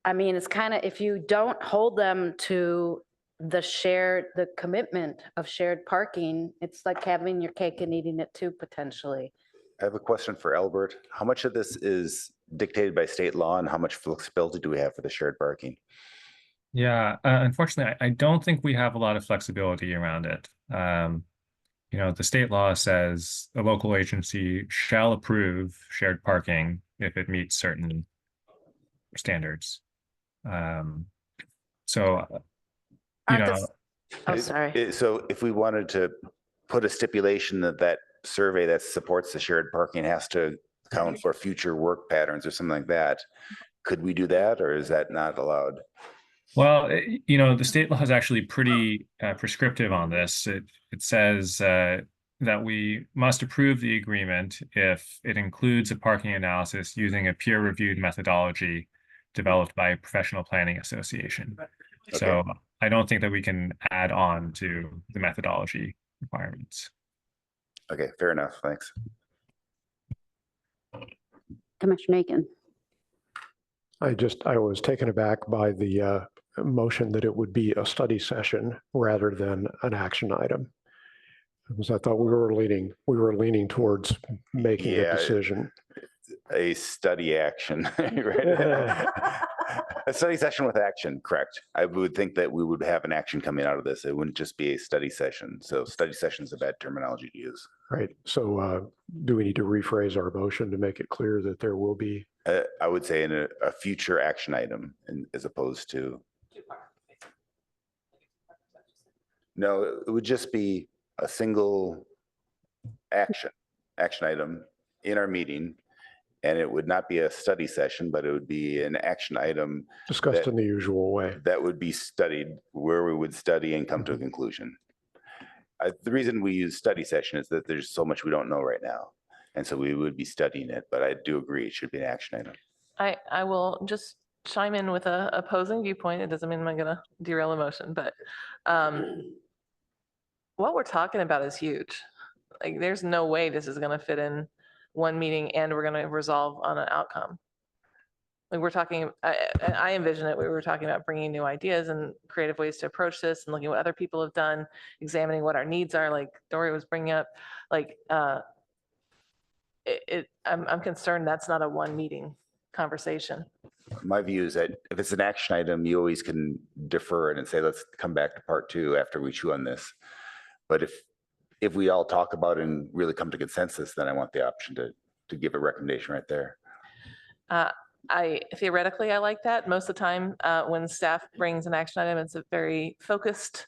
it's kind of, if you don't hold them to the commitment of shared parking, it's like having your cake and eating it too, potentially.
I have a question for Albert. How much of this is dictated by state law and how much flexibility do we have for the shared parking?
Yeah, unfortunately, I don't think we have a lot of flexibility around it. The state law says a local agency shall approve shared parking if it meets certain standards. So
if we wanted to put a stipulation that survey that supports the shared parking has to account for future work patterns or something like that, could we do that, or is that not allowed?
Well, the state law is actually pretty prescriptive on this. It says that we must approve the agreement if it includes a parking analysis using a peer-reviewed methodology developed by a professional planning association. Okay. So I don't think that we can add on to the methodology requirements.
Okay, fair enough. Thanks.
Commissioner Aiken.
I was taken aback by the motion that it would be a study session rather than an action item. Because I thought we were leaning towards making a decision.
A study action, right? A study session with action, correct. I would think that we would have an action coming out of this. It wouldn't just be a study session. So study session is a bad terminology to use.
Right. So do we need to rephrase our motion to make it clear that there will be?
I would say in a future action item as opposed to. No, it would just be a single action item in our meeting. And it would not be a study session, but it would be an action item
discussed in the usual way.
That would be studied, where we would study and come to a conclusion. The reason we use study session is that there's so much we don't know right now. And so we would be studying it, but I do agree it should be an action item.
I will just chime in with a opposing viewpoint. It doesn't mean I'm going to derail a motion, but what we're talking about is huge. Like, there's no way this is going to fit in one meeting and we're going to resolve on an outcome. Like, we're talking, I envision it, we were talking about bringing new ideas and creative ways to approach this and looking at what other people have done, examining what our needs are, like Dory was bringing up. Like, I'm concerned that's not a one meeting conversation.
My view is that if it's an action item, you always can defer it and say, let's come back to part 2 after we chew on this. But if we all talk about it and really come to consensus, then I want the option to give a recommendation right there.
Theoretically, I like that. Most of the time when staff brings an action item, it's a very focused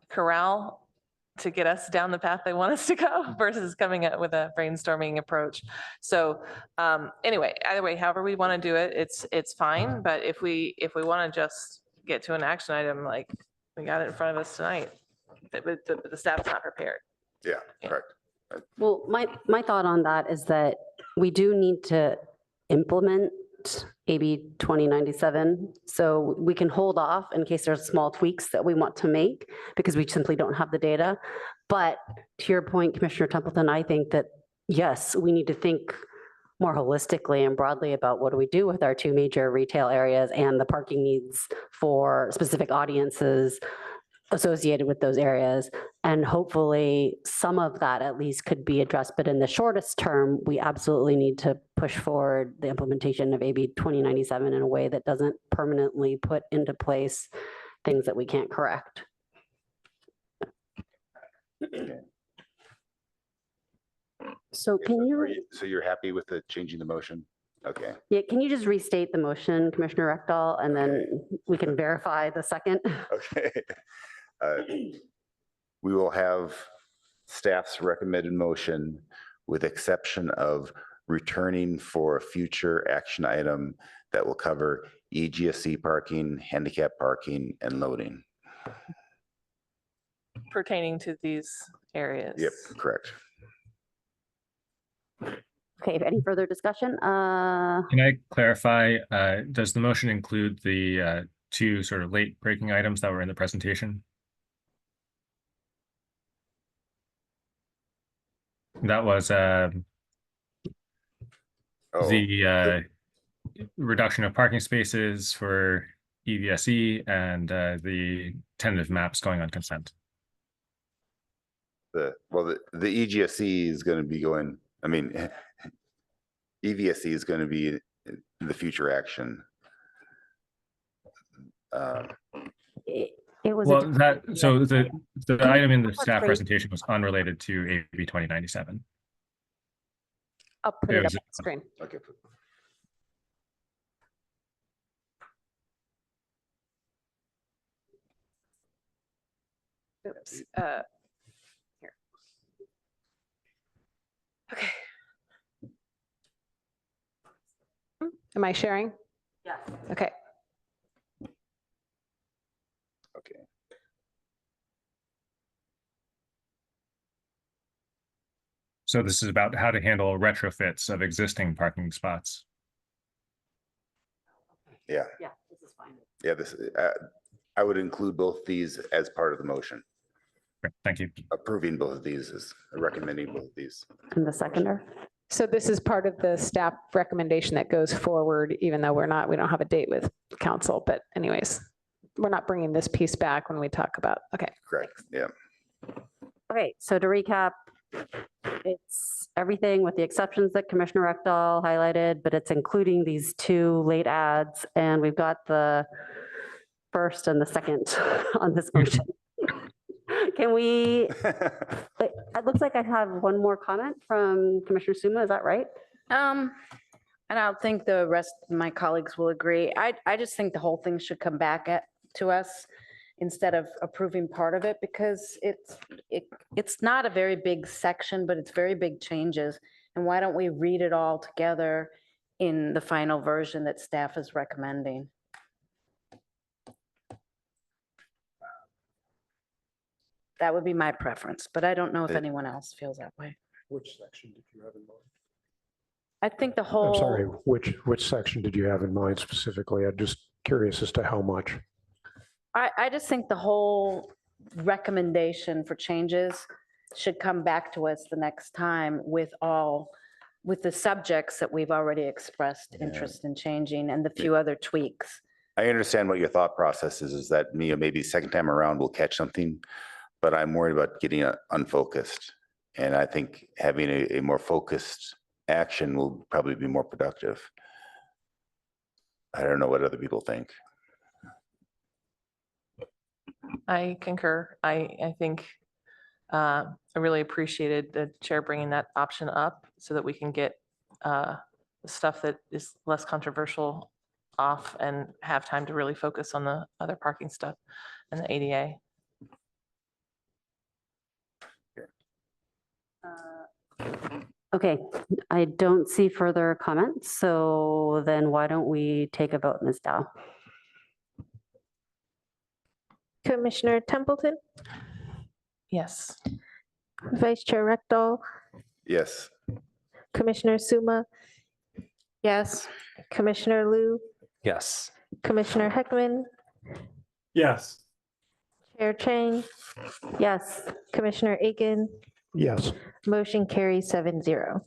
corral to get us down the path they want us to go versus coming up with a brainstorming approach. So anyway, either way, however we want to do it, it's fine. But if we want to just get to an action item, like we got it in front of us tonight, but the staff's not prepared.
Yeah, correct.
Well, my thought on that is that we do need to implement AB 2097. So we can hold off in case there's small tweaks that we want to make because we simply don't have the data. But to your point, Commissioner Templeton, I think that, yes, we need to think more holistically and broadly about what do we do with our two major retail areas and the parking needs for specific audiences associated with those areas. And hopefully some of that at least could be addressed. But in the shortest term, we absolutely need to push forward the implementation of AB 2097 in a way that doesn't permanently put into place things that we can't correct. So can you?
So you're happy with the changing the motion? Okay.
Yeah, can you just restate the motion, Commissioner Rectal, and then we can verify the second?
Okay. We will have staff's recommended motion with exception of returning for a future action item that will cover EGSC parking, handicap parking, and loading.
Pertaining to these areas.
Yep, correct.
Okay, any further discussion?
Can I clarify, does the motion include the two sort of late breaking items that were in the presentation? That was the reduction of parking spaces for EVSE and the tentative maps going on consent.
The EGSE is going to be going, I mean, EVSE is going to be in the future action.
It was
well, the item in the staff presentation was unrelated to AB 2097.
I'll put it up on the screen.
Okay.
Oops. Here. Okay. Am I sharing?
Yeah.
Okay.
Okay.
So this is about how to handle retrofits of existing parking spots.
Yeah.
Yeah, this is fine.
Yeah, this, I would include both these as part of the motion.
Great, thank you.
Approving both of these is recommending both of these.
And the seconder?
So this is part of the staff recommendation that goes forward, even though we don't have a date with council, but anyways, we're not bringing this piece back when we talk about, okay.
Correct, yeah.
Okay, so to recap, it's everything with the exceptions that Commissioner Rectal highlighted, but it's including these two late ads, and we've got the first and the second on this motion. Can we, it looks like I have one more comment from Commissioner Suma, is that right?
And I don't think the rest of my colleagues will agree. I just think the whole thing should come back to us instead of approving part of it, because it's not a very big section, but it's very big changes. And why don't we read it all together in the final version that staff is recommending? That would be my preference, but I don't know if anyone else feels that way.
Which section did you have in mind?
I think the whole.
I'm sorry, which section did you have in mind specifically? I'm just curious as to how much.
I just think the whole recommendation for changes should come back to us the next time with the subjects that we've already expressed interest in changing and the few other tweaks.
I understand what your thought process is that maybe second time around we'll catch something, but I'm worried about getting unfocused. And I think having a more focused action will probably be more productive. I don't know what other people think.
I concur. I think I really appreciated the chair bringing that option up so that we can get the stuff that is less controversial off and have time to really focus on the other parking stuff and the ADA.
Okay, I don't see further comments. So then why don't we take a vote, Ms. Dow?
Commissioner Templeton,
Yes.
Vice Chair Rectal,
Yes.
Commissioner Suma,
Yes.
Commissioner Liu,
Yes.
Commissioner Heckman,
Yes.
Chair Chang,
Yes.
Commissioner Aiken,
Yes.
motion carries 7-0.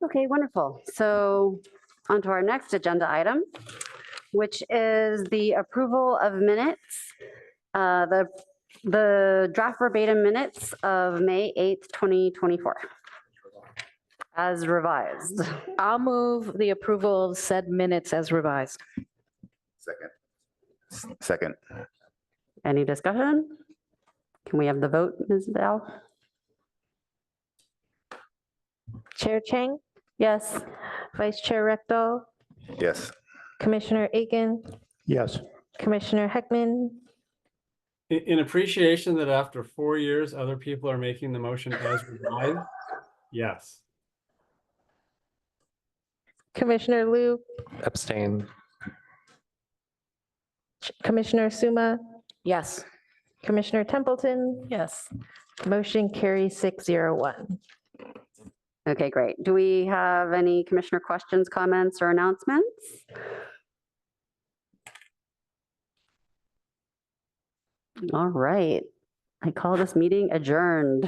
Okay, wonderful. So on to our next agenda item, which is the approval of minutes. The draft verbatim minutes of May 8th, 2024. As revised.
I'll move the approval of said minutes as revised.
Second.
Any discussion? Can we have the vote, Ms. Val?
Chair Chang,
Yes.
Vice Chair Rectal,
Yes.
Commissioner Aiken,
Yes.
Commissioner Heckman,
In appreciation that after 4 years, other people are making the motion as revised. Yes.
Commissioner Liu,
Abstain.
Commissioner Suma,
Yes.
Commissioner Templeton,
Yes.
motion carries 6-0-1.
Okay, great. Do we have any commissioner questions, comments, or announcements? All right. I call this meeting adjourned.